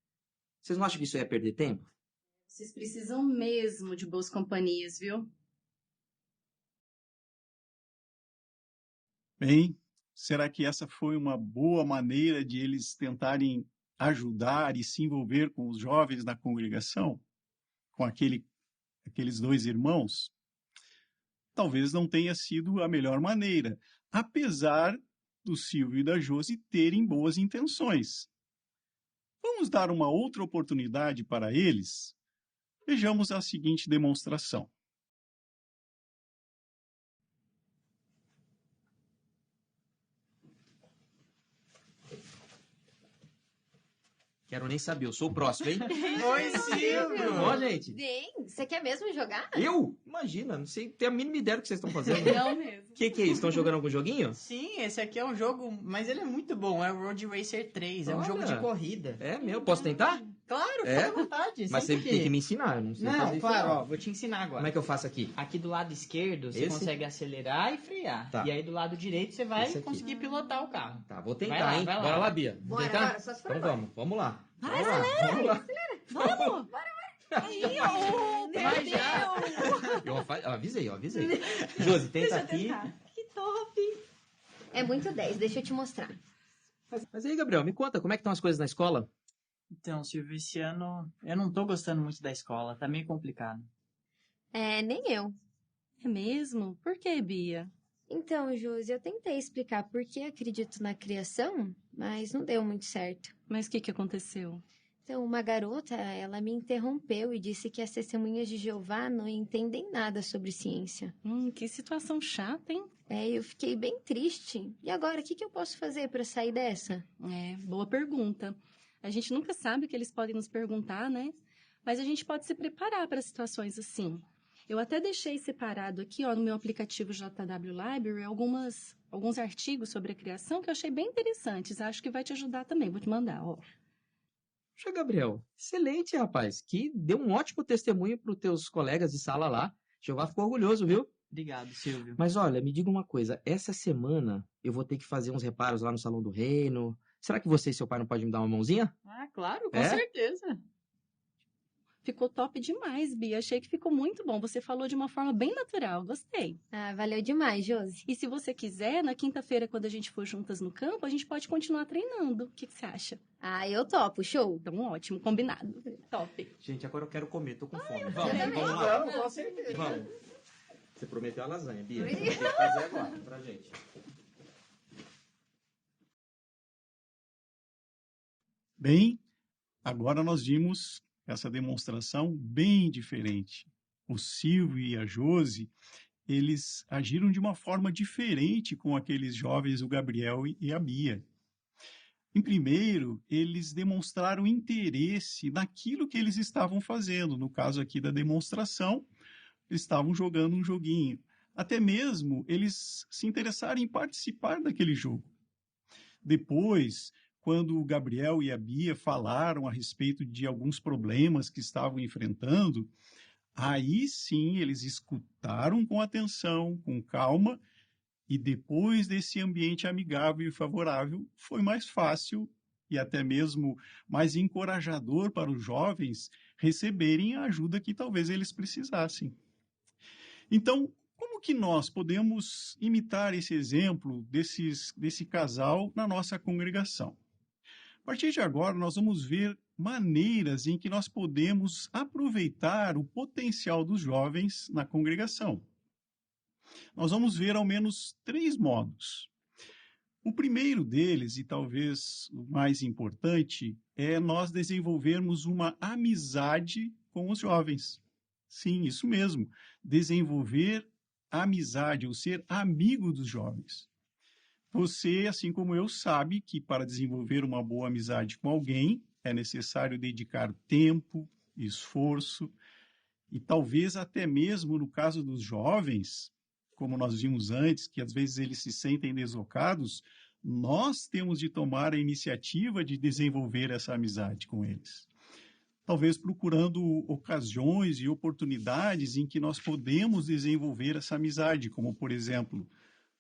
Vocês não acham que isso ia perder tempo? Vocês precisam mesmo de boas companhias, viu? Bem, será que essa foi uma boa maneira de eles tentarem ajudar e se envolver com os jovens da congregação? Com aqueles dois irmãos? Talvez não tenha sido a melhor maneira, apesar do Silvio e da Josi terem boas intenções. Vamos dar uma outra oportunidade para eles? Vejamos a seguinte demonstração. Quero nem saber, eu sou o próximo, hein? Oi, Silvio. Bom, gente? Bem, você quer mesmo jogar? Eu? Imagina, não sei, tenho a mínima ideia do que vocês estão fazendo. Não mesmo. O que é isso? Estão jogando algum joguinho? Sim, esse aqui é um jogo, mas ele é muito bom, é o Road Racer 3, é um jogo de corrida. É meu, posso tentar? Claro, fica à vontade. Mas você tem que me ensinar, eu não sei fazer isso. Claro, ó, vou te ensinar agora. Como é que eu faço aqui? Aqui do lado esquerdo, você Esse? consegue acelerar e frear. Tá. E aí do lado direito, você vai Esse aqui. conseguir pilotar o carro. Tá, vou tentar, Vai lá, hein? vai lá. Bora lá, Bia. Bora, tentar? bora, só se for Então vamos lá. Vai, Vamos lá, acelera, vamos lá. Vamos! Aí, ó! Vai já. Eu avisei. Josi, tenta aqui. Que top! É muito 10, deixa eu te mostrar. Mas aí, Gabriel, me conta, como é que estão as coisas na escola? Então, Silvio, esse ano eu não tô gostando muito da escola, tá meio complicado. É, nem eu. É mesmo? Por que, Bia? Então, Josi, eu tentei explicar por que acredito na criação, mas não deu muito certo. Mas o que aconteceu? Então, uma garota, ela me interrompeu e disse que as testemunhas de Jeová não entendem nada sobre ciência. Que situação chata, hein? Eu fiquei bem triste. E agora, o que eu posso fazer para sair dessa? Boa pergunta. A gente nunca sabe o que eles podem nos perguntar, né? Mas a gente pode se preparar para situações assim. Eu até deixei separado aqui, ó, no meu aplicativo JW Library, alguns artigos sobre a criação que eu achei bem interessantes. Acho que vai te ajudar também. Vou te mandar, ó. Poxa, Gabriel, excelente, rapaz. Que deu um ótimo testemunho para os teus colegas de sala lá. Jeová ficou orgulhoso, viu? Obrigado, Silvio. Mas olha, me diga uma coisa. Essa semana eu vou ter que fazer uns reparos lá no Salão do Reino. Será que você e seu pai não podem me dar uma mãozinha? Ah, claro, com É? certeza. Ficou top demais, Bia. Achei que ficou muito bom. Você falou de uma forma bem natural. Gostei. Ah, valeu demais, Josi. E se você quiser, na quinta-feira, quando a gente for juntas no campo, a gente pode continuar treinando. O que você acha? Ah, eu topo. Show. Então, ótimo. Combinado. Top. Gente, agora eu quero comer. Tô com fome. também. Vamos lá. Vamos, com certeza. Vamos. Você prometeu a lasanha, Bia. Você tem que fazer agora pra gente. Bem, agora nós vimos essa demonstração bem diferente. O Silvio e a Josi, eles agiram de uma forma diferente com aqueles jovens, o Gabriel e a Bia. Em primeiro, eles demonstraram interesse naquilo que eles estavam fazendo. No caso aqui da demonstração, eles estavam jogando um joguinho. Até mesmo eles se interessaram em participar daquele jogo. Depois, quando o Gabriel e a Bia falaram a respeito de alguns problemas que estavam enfrentando, aí sim eles escutaram com atenção, com calma, e depois desse ambiente amigável e favorável, foi mais fácil e até mesmo mais encorajador para os jovens receberem a ajuda que talvez eles precisassem. Então, como que nós podemos imitar esse exemplo desse casal na nossa congregação? A partir de agora, nós vamos ver maneiras em que nós podemos aproveitar o potencial dos jovens na congregação. Nós vamos ver ao menos 3 modos. O primeiro deles, e talvez o mais importante, é nós desenvolvermos uma amizade com os jovens. Sim, isso mesmo, desenvolver amizade, ou ser amigo dos jovens. Você, assim como eu, sabe que para desenvolver uma boa amizade com alguém, é necessário dedicar tempo, esforço, e talvez até mesmo no caso dos jovens, como nós vimos antes, que às vezes eles se sentem deslocados, nós temos de tomar a iniciativa de desenvolver essa amizade com eles. Talvez procurando ocasiões e oportunidades em que nós podemos desenvolver essa amizade, como, por exemplo,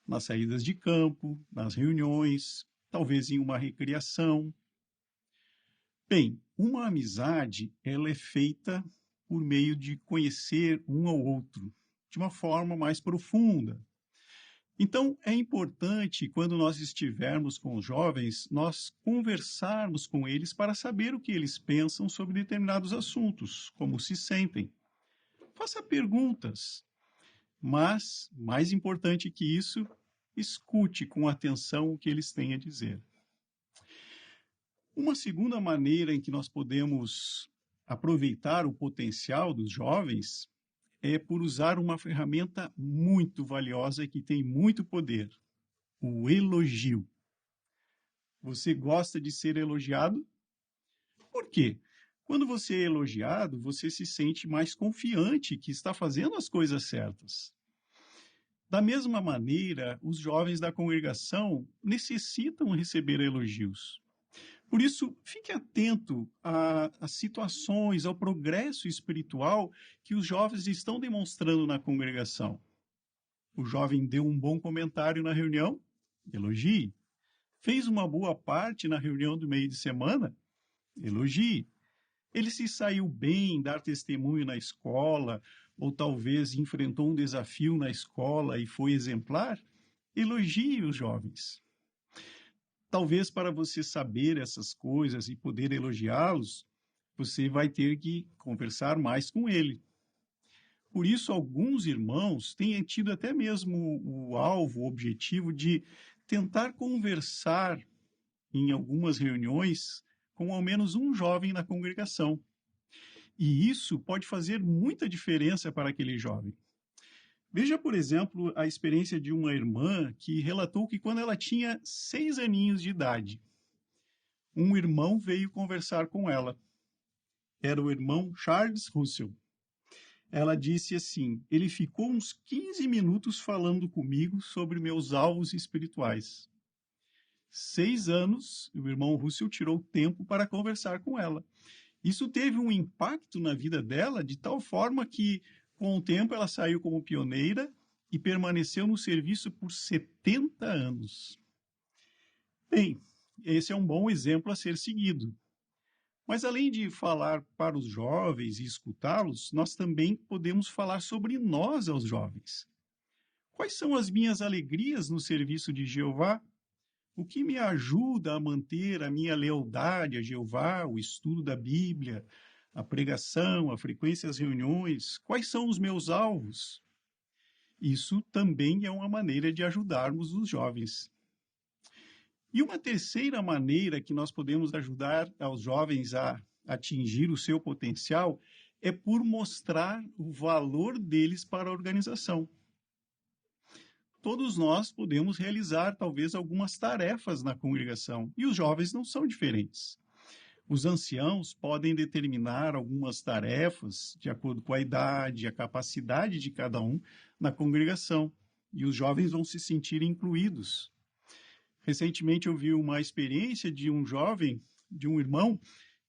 nas saídas de campo, nas reuniões, talvez em uma recreação. Bem, uma amizade, ela é feita por meio de conhecer um ao outro, de uma forma mais profunda. Então, é importante, quando nós estivermos com os jovens, nós conversarmos com eles para saber o que eles pensam sobre determinados assuntos, como se sentem. Faça perguntas, mas, mais importante que isso, escute com atenção o que eles têm a dizer. Uma segunda maneira em que nós podemos aproveitar o potencial dos jovens é por usar uma ferramenta muito valiosa que tem muito poder, o elogio. Você gosta de ser elogiado? Por quê? Quando você é elogiado, você se sente mais confiante que está fazendo as coisas certas. Da mesma maneira, os jovens da congregação necessitam receber elogios. Por isso, fique atento às situações, ao progresso espiritual que os jovens estão demonstrando na congregação. O jovem deu um bom comentário na reunião? Elogie. Fez uma boa parte na reunião do meio de semana? Elogie. Ele se saiu bem em dar testemunho na escola, ou talvez enfrentou um desafio na escola e foi exemplar? Elogie os jovens. Talvez para você saber essas coisas e poder elogiá-los, você vai ter que conversar mais com ele. Por isso, alguns irmãos têm tido até mesmo o alvo, o objetivo de tentar conversar em algumas reuniões com ao menos um jovem na congregação. E isso pode fazer muita diferença para aquele jovem. Veja, por exemplo, a experiência de uma irmã que relatou que quando ela tinha 6 aninhos de idade, um irmão veio conversar com ela. Era o irmão Charles Russell. Ela disse assim: ele ficou uns 15 minutos falando comigo sobre meus alvos espirituais. 6 anos, o irmão Russell tirou tempo para conversar com ela. Isso teve um impacto na vida dela de tal forma que, com o tempo, ela saiu como pioneira e permaneceu no serviço por 70 anos. Bem, esse é um bom exemplo a ser seguido. Mas, além de falar para os jovens e escutá-los, nós também podemos falar sobre nós aos jovens. Quais são as minhas alegrias no serviço de Jeová? O que me ajuda a manter a minha lealdade a Jeová, o estudo da Bíblia, a pregação, a frequência às reuniões? Quais são os meus alvos? Isso também é uma maneira de ajudarmos os jovens. E uma terceira maneira que nós podemos ajudar aos jovens a atingir o seu potencial é por mostrar o valor deles para a organização. todos nós podemos realizar talvez algumas tarefas na congregação, e os jovens não são diferentes. Os anciãos podem determinar algumas tarefas de acordo com a idade, a capacidade de cada um na congregação, e os jovens vão se sentir incluídos. Recentemente eu vi uma experiência de um jovem, de um irmão,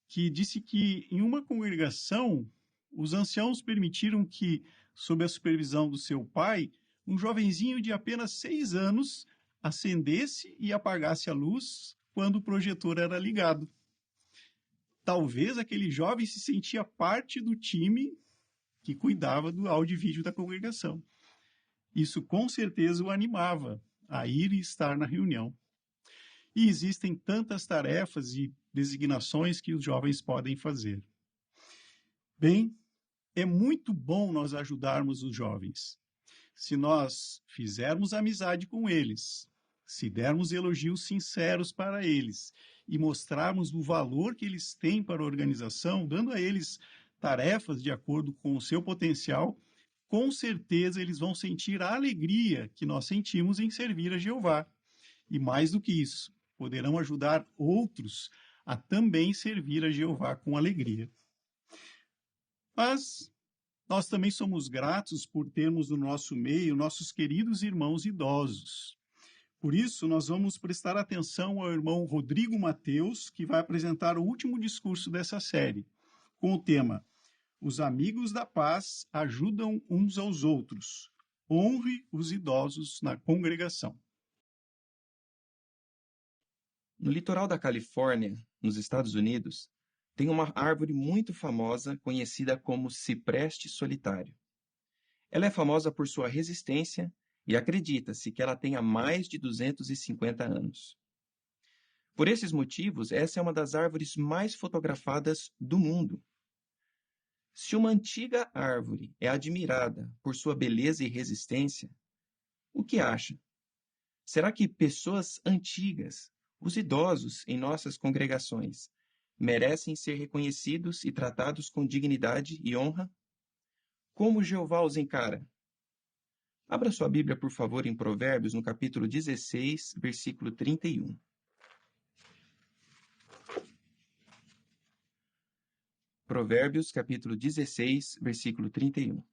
que disse que em uma congregação os anciãos permitiram que, sob a supervisão do seu pai, um jovenzinho de apenas 6 anos acendesse e apagasse a luz quando o projetor era ligado. Talvez aquele jovem se sentia parte do time que cuidava do áudio e vídeo da congregação. Isso com certeza o animava a ir e estar na reunião. E existem tantas tarefas e designações que os jovens podem fazer. Bem, é muito bom nós ajudarmos os jovens. Se nós fizermos amizade com eles, se dermos elogios sinceros para eles e mostrarmos o valor que eles têm para a organização, dando a eles tarefas de acordo com o seu potencial, com certeza eles vão sentir a alegria que nós sentimos em servir a Jeová. E mais do que isso, poderão ajudar outros a também servir a Jeová com alegria. Mas nós também somos gratos por termos no nosso meio nossos queridos irmãos idosos. Por isso, nós vamos prestar atenção ao irmão Rodrigo Mateus, que vai apresentar o último discurso dessa série, com o tema Os Amigos da Paz Ajudam Uns aos Outros. Honre os idosos na congregação. No litoral da Califórnia, nos Estados Unidos, tem uma árvore muito famosa conhecida como cipreste solitário. Ela é famosa por sua resistência e acredita-se que ela tenha mais de 250 anos. Por esses motivos, essa é uma das árvores mais fotografadas do mundo. Se uma antiga árvore é admirada por sua beleza e resistência, o que acha? Será que pessoas antigas, os idosos em nossas congregações, merecem ser reconhecidos e tratados com dignidade e honra? Como Jeová os encara? Abra sua Bíblia, por favor, em Provérbios, no capítulo 16, versículo 31. Provérbios, capítulo 16, versículo 31.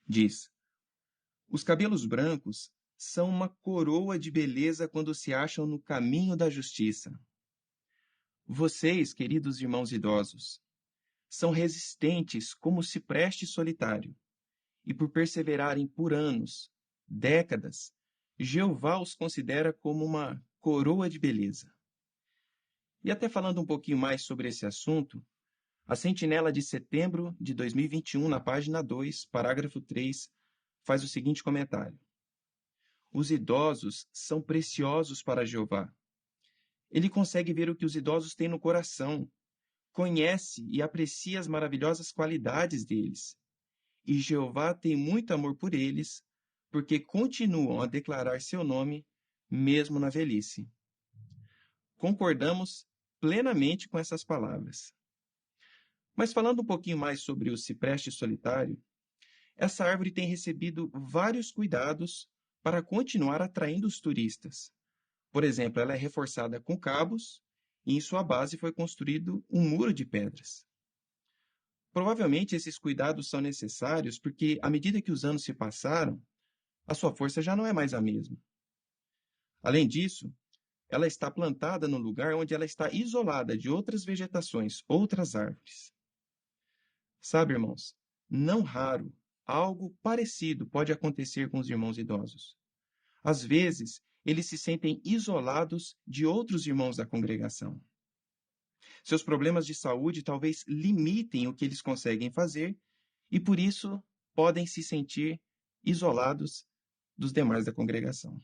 Diz: Os cabelos brancos são uma coroa de beleza quando se acham no caminho da justiça. Vocês, queridos irmãos idosos, são resistentes como o cipreste solitário, e por perseverarem por anos, décadas, Jeová os considera como uma coroa de beleza. E até falando um pouquinho mais sobre esse assunto, a Sentinela de setembro de 2021, na página 2, parágrafo 3, faz o seguinte comentário: Os idosos são preciosos para Jeová. Ele consegue ver o que os idosos têm no coração, conhece e aprecia as maravilhosas qualidades deles. E Jeová tem muito amor por eles, porque continuam a declarar seu nome, mesmo na velhice. Concordamos plenamente com essas palavras. Mas falando um pouquinho mais sobre o cipreste solitário, essa árvore tem recebido vários cuidados para continuar atraindo os turistas. Por exemplo, ela é reforçada com cabos e em sua base foi construído um muro de pedras. Provavelmente esses cuidados são necessários porque, à medida que os anos se passaram, a sua força já não é mais a mesma. Além disso, ela está plantada no lugar onde ela está isolada de outras vegetações, outras árvores. Sabe, irmãos, não raro, algo parecido pode acontecer com os irmãos idosos. Às vezes, eles se sentem isolados de outros irmãos da congregação. Seus problemas de saúde talvez limitem o que eles conseguem fazer e, por isso, podem se sentir isolados dos demais da congregação.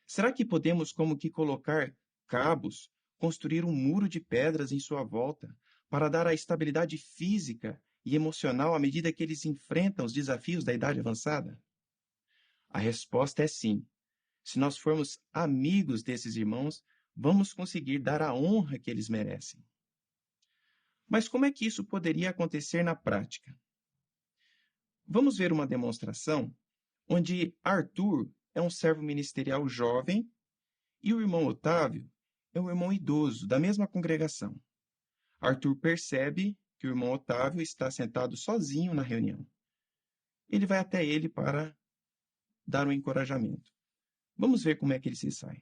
Será que podemos, como que, colocar cabos, construir um muro de pedras em sua volta para dar a estabilidade física e emocional à medida que eles enfrentam os desafios da idade avançada? A resposta é sim. Se nós formos amigos desses irmãos, vamos conseguir dar a honra que eles merecem. Mas como é que isso poderia acontecer na prática? Vamos ver uma demonstração onde Arthur é um servo ministerial jovem e o irmão Otávio é um irmão idoso da mesma congregação. Arthur percebe que o irmão Otávio está sentado sozinho na reunião. Ele vai até ele para dar um encorajamento. Vamos ver como é que ele se sai.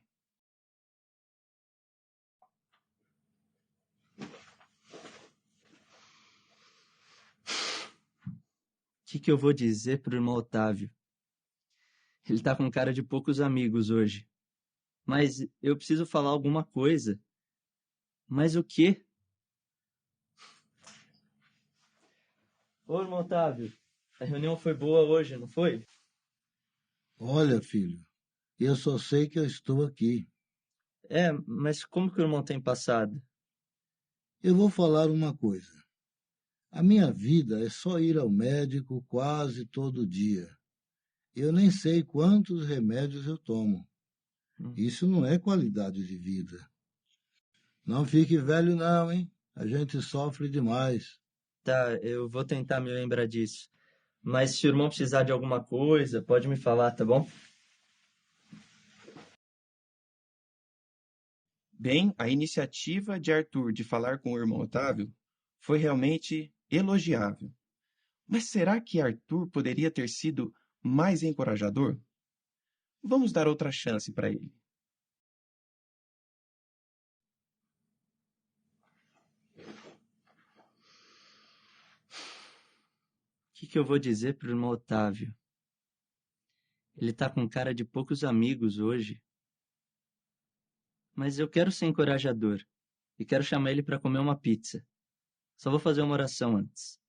O que eu vou dizer pro irmão Otávio? Ele tá com cara de poucos amigos hoje. Mas eu preciso falar alguma coisa. Mas o quê? Ô, irmão Otávio, a reunião foi boa hoje, não foi? Olha, filho, eu só sei que eu estou aqui. É, mas como que o irmão tem passado? Eu vou falar uma coisa. A minha vida é só ir ao médico quase todo dia. Eu nem sei quantos remédios eu tomo. Isso não é qualidade de vida. Não fique velho não, hein? A gente sofre demais. Tá, eu vou tentar me lembrar disso. Mas se o irmão precisar de alguma coisa, pode me falar, tá bom? Bem, a iniciativa de Arthur de falar com o irmão Otávio foi realmente elogiável. Mas será que Arthur poderia ter sido mais encorajador? Vamos dar outra chance para ele. O que eu vou dizer pro irmão Otávio? Ele tá com cara de poucos amigos hoje. Mas eu quero ser encorajador e quero chamar ele para comer uma pizza. Só vou fazer uma oração antes.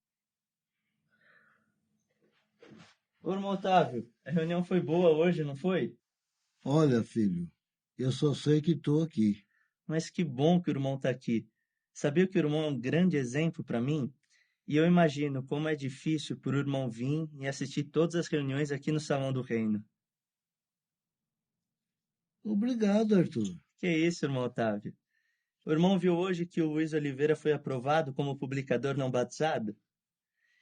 Ô, irmão Otávio, a reunião foi boa hoje, não foi? Olha, filho, eu só sei que estou aqui. Mas que bom que o irmão está aqui. Sabia que o irmão é um grande exemplo para mim? E eu imagino como é difícil para o irmão vir e assistir todas as reuniões aqui no Salão do Reino. Obrigado, Arthur. Que isso, irmão Otávio. O irmão viu hoje que o Luiz Oliveira foi aprovado como publicador não batizado?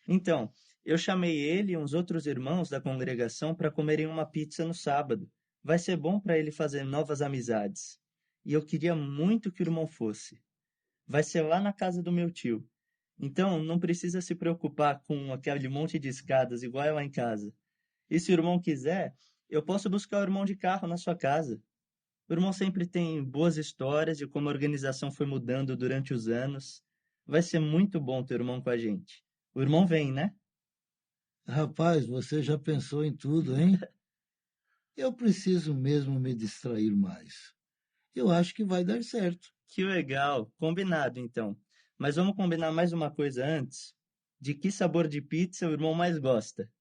Então, eu chamei ele e uns outros irmãos da congregação para comerem uma pizza no sábado. Vai ser bom para ele fazer novas amizades. E eu queria muito que o irmão fosse. Vai ser lá na casa do meu tio. Então, não precisa se preocupar com aquele monte de escadas igual é lá em casa. E se o irmão quiser, eu posso buscar o irmão de carro na sua casa. O irmão sempre tem boas histórias de como a organização foi mudando durante os anos. Vai ser muito bom ter o irmão com a gente. O irmão vem, né? Rapaz, você já pensou em tudo, hein? Eu preciso mesmo me distrair mais. Eu acho que vai dar certo. Que legal. Combinado, então. Mas vamos combinar mais uma coisa antes. De que sabor de pizza o irmão mais gosta?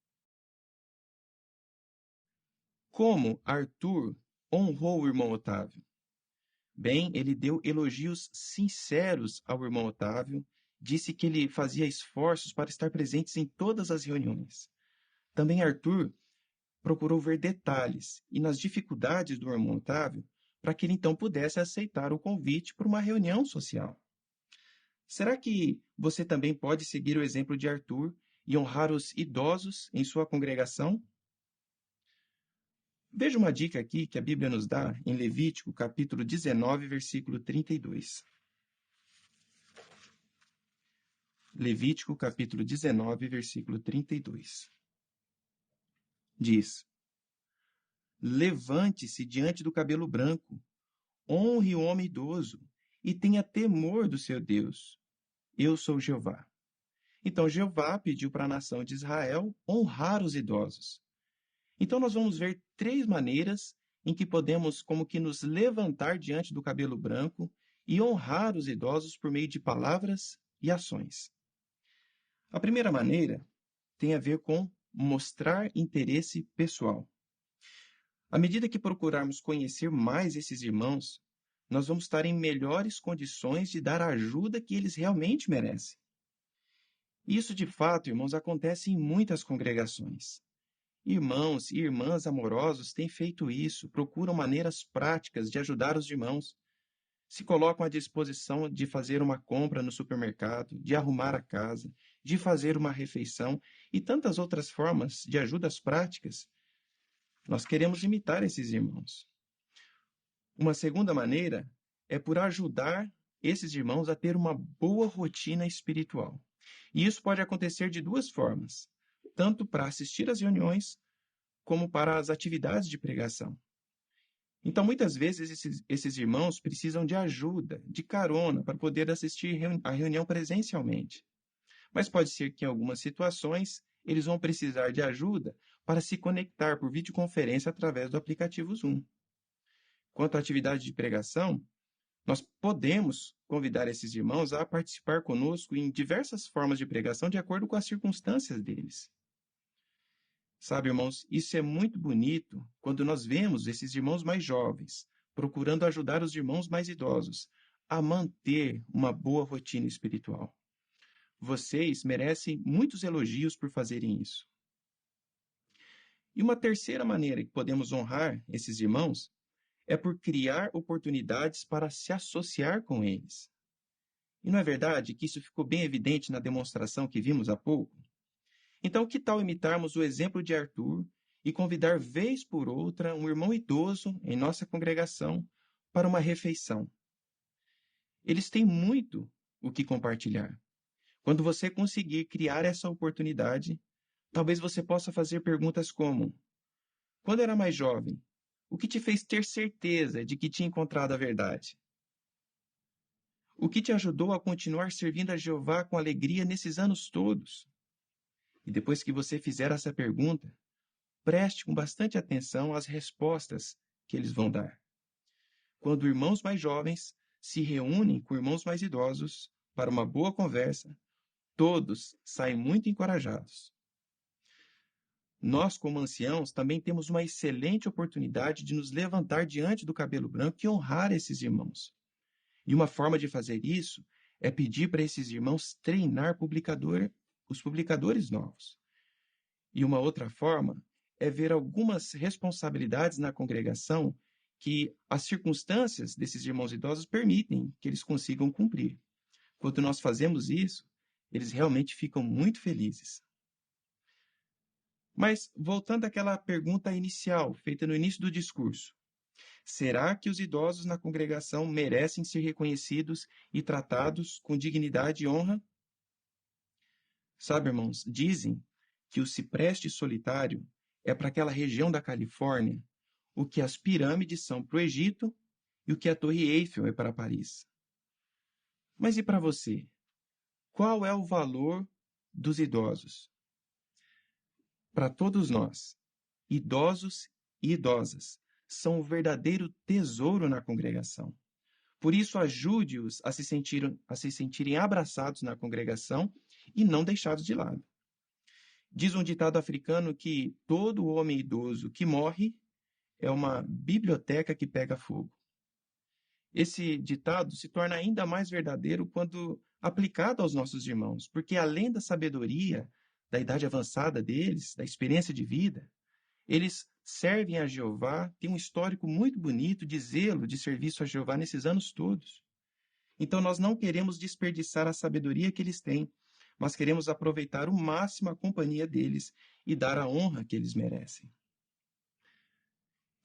Como Arthur honrou o irmão Otávio? Bem, ele deu elogios sinceros ao irmão Otávio, disse que ele fazia esforços para estar presente em todas as reuniões. Também Arthur procurou ver detalhes e nas dificuldades do irmão Otávio para que ele então pudesse aceitar o convite para uma reunião social. Será que você também pode seguir o exemplo de Arthur e honrar os idosos em sua congregação? Veja uma dica aqui que a Bíblia nos dá em Levítico, capítulo 19, versículo 32. Levítico, capítulo 19, versículo 32. Diz: Levante-se diante do cabelo branco, honre o homem idoso e tenha temor do seu Deus. Eu sou Jeová. Então, Jeová pediu para a nação de Israel honrar os idosos. Então, nós vamos ver 3 maneiras em que podemos como que nos levantar diante do cabelo branco e honrar os idosos por meio de palavras e ações. A primeira maneira tem a ver com mostrar interesse pessoal. À medida que procurarmos conhecer mais esses irmãos, nós vamos estar em melhores condições de dar a ajuda que eles realmente merecem. Isso, de fato, irmãos, acontece em muitas congregações. Irmãos e irmãs amorosos têm feito isso, procuram maneiras práticas de ajudar os irmãos. Se colocam à disposição de fazer uma compra no supermercado, de arrumar a casa, de fazer uma refeição e tantas outras formas de ajudas práticas Nós queremos imitar esses irmãos. Uma segunda maneira é por ajudar esses irmãos a ter uma boa rotina espiritual. E isso pode acontecer de duas formas, tanto para assistir às reuniões, como para as atividades de pregação. Então, muitas vezes, esses irmãos precisam de ajuda, de carona, para poder assistir a reunião presencialmente. Mas pode ser que, em algumas situações, eles vão precisar de ajuda para se conectar por videoconferência através do aplicativo Zoom. Quanto à atividade de pregação, nós podemos convidar esses irmãos a participar conosco em diversas formas de pregação de acordo com as circunstâncias deles. Sabe, irmãos, isso é muito bonito quando nós vemos esses irmãos mais jovens procurando ajudar os irmãos mais idosos a manter uma boa rotina espiritual. Vocês merecem muitos elogios por fazerem isso. E uma terceira maneira que podemos honrar esses irmãos é por criar oportunidades para se associar com eles. E não é verdade que isso ficou bem evidente na demonstração que vimos há pouco? Então, que tal imitarmos o exemplo de Arthur e convidar vez por outra um irmão idoso em nossa congregação para uma refeição? Eles têm muito o que compartilhar. Quando você conseguir criar essa oportunidade, talvez você possa fazer perguntas como: quando era mais jovem, o que te fez ter certeza de que tinha encontrado a verdade? O que te ajudou a continuar servindo a Jeová com alegria nesses anos todos? E depois que você fizer essa pergunta, preste com bastante atenção às respostas que eles vão dar. Quando irmãos mais jovens se reúnem com irmãos mais idosos para uma boa conversa, todos saem muito encorajados. Nós, como anciãos, também temos uma excelente oportunidade de nos levantar diante do cabelo branco e honrar esses irmãos. E uma forma de fazer isso é pedir para esses irmãos treinar os publicadores novos. E uma outra forma é ver algumas responsabilidades na congregação que as circunstâncias desses irmãos idosos permitem que eles consigam cumprir. Quando nós fazemos isso, eles realmente ficam muito felizes. Mas, voltando àquela pergunta inicial, feita no início do discurso, será que os idosos na congregação merecem ser reconhecidos e tratados com dignidade e honra? Sabe, irmãos, dizem que o cipreste solitário é para aquela região da Califórnia o que as pirâmides são para o Egito e o que a Torre Eiffel é para Paris. Mas e para você? Qual é o valor dos idosos? Para todos nós, idosos e idosas são um verdadeiro tesouro na congregação. Por isso, ajude-os a se sentirem abraçados na congregação e não deixados de lado. Diz um ditado africano que todo homem idoso que morre é uma biblioteca que pega fogo. Esse ditado se torna ainda mais verdadeiro quando aplicado aos nossos irmãos, porque além da sabedoria, da idade avançada deles, da experiência de vida, eles servem a Jeová, têm um histórico muito bonito de zelo, de serviço a Jeová nesses anos todos. Então nós não queremos desperdiçar a sabedoria que eles têm, mas queremos aproveitar o máximo a companhia deles e dar a honra que eles merecem.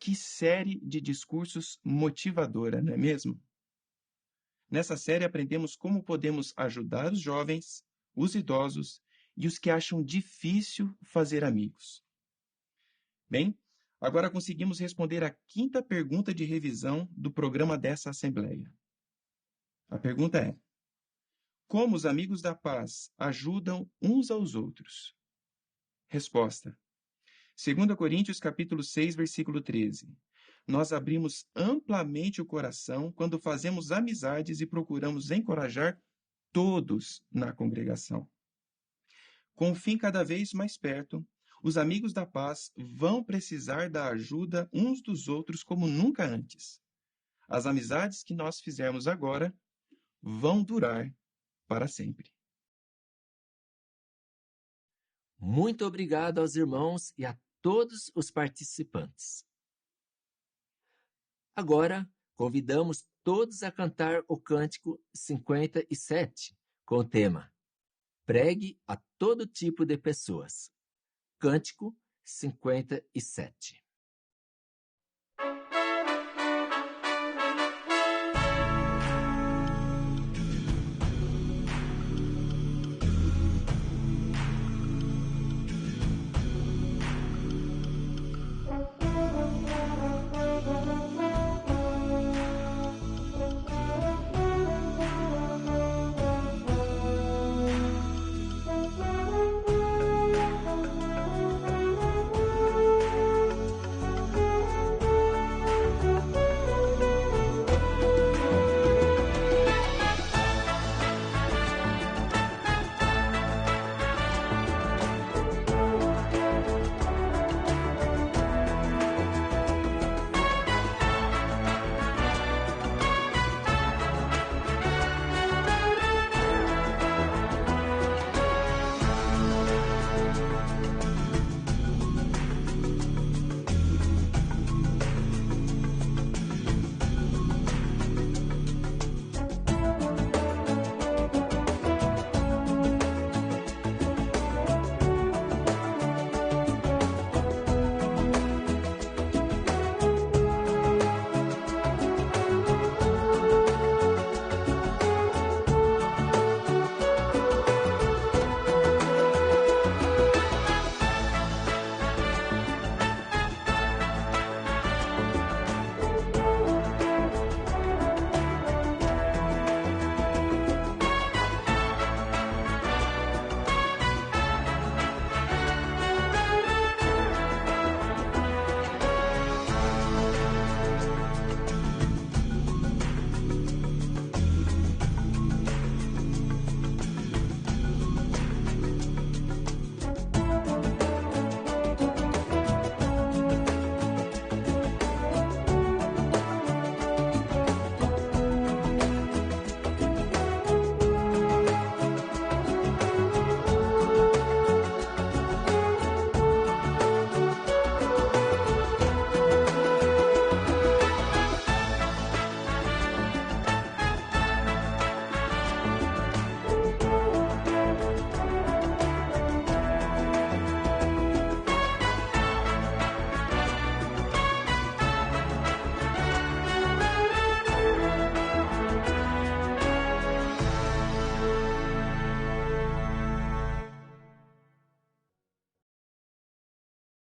Que série de discursos motivadora, não é mesmo? Nessa série aprendemos como podemos ajudar os jovens, os idosos e os que acham difícil fazer amigos. Bem, agora conseguimos responder a 5ª pergunta de revisão do programa dessa Assembleia. A pergunta é: como os amigos da paz ajudam uns aos outros? Resposta: 2 Coríntios capítulo 6, versículo 13. Nós abrimos amplamente o coração quando fazemos amizades e procuramos encorajar todos na congregação. Com o fim cada vez mais perto, os amigos da paz vão precisar da ajuda uns dos outros como nunca antes. As amizades que nós fizermos agora vão durar para sempre. Muito obrigado aos irmãos e a todos os participantes. Agora, convidamos todos a cantar o cântico 57, com o tema Pregue a todo tipo de pessoas. Cântico 57.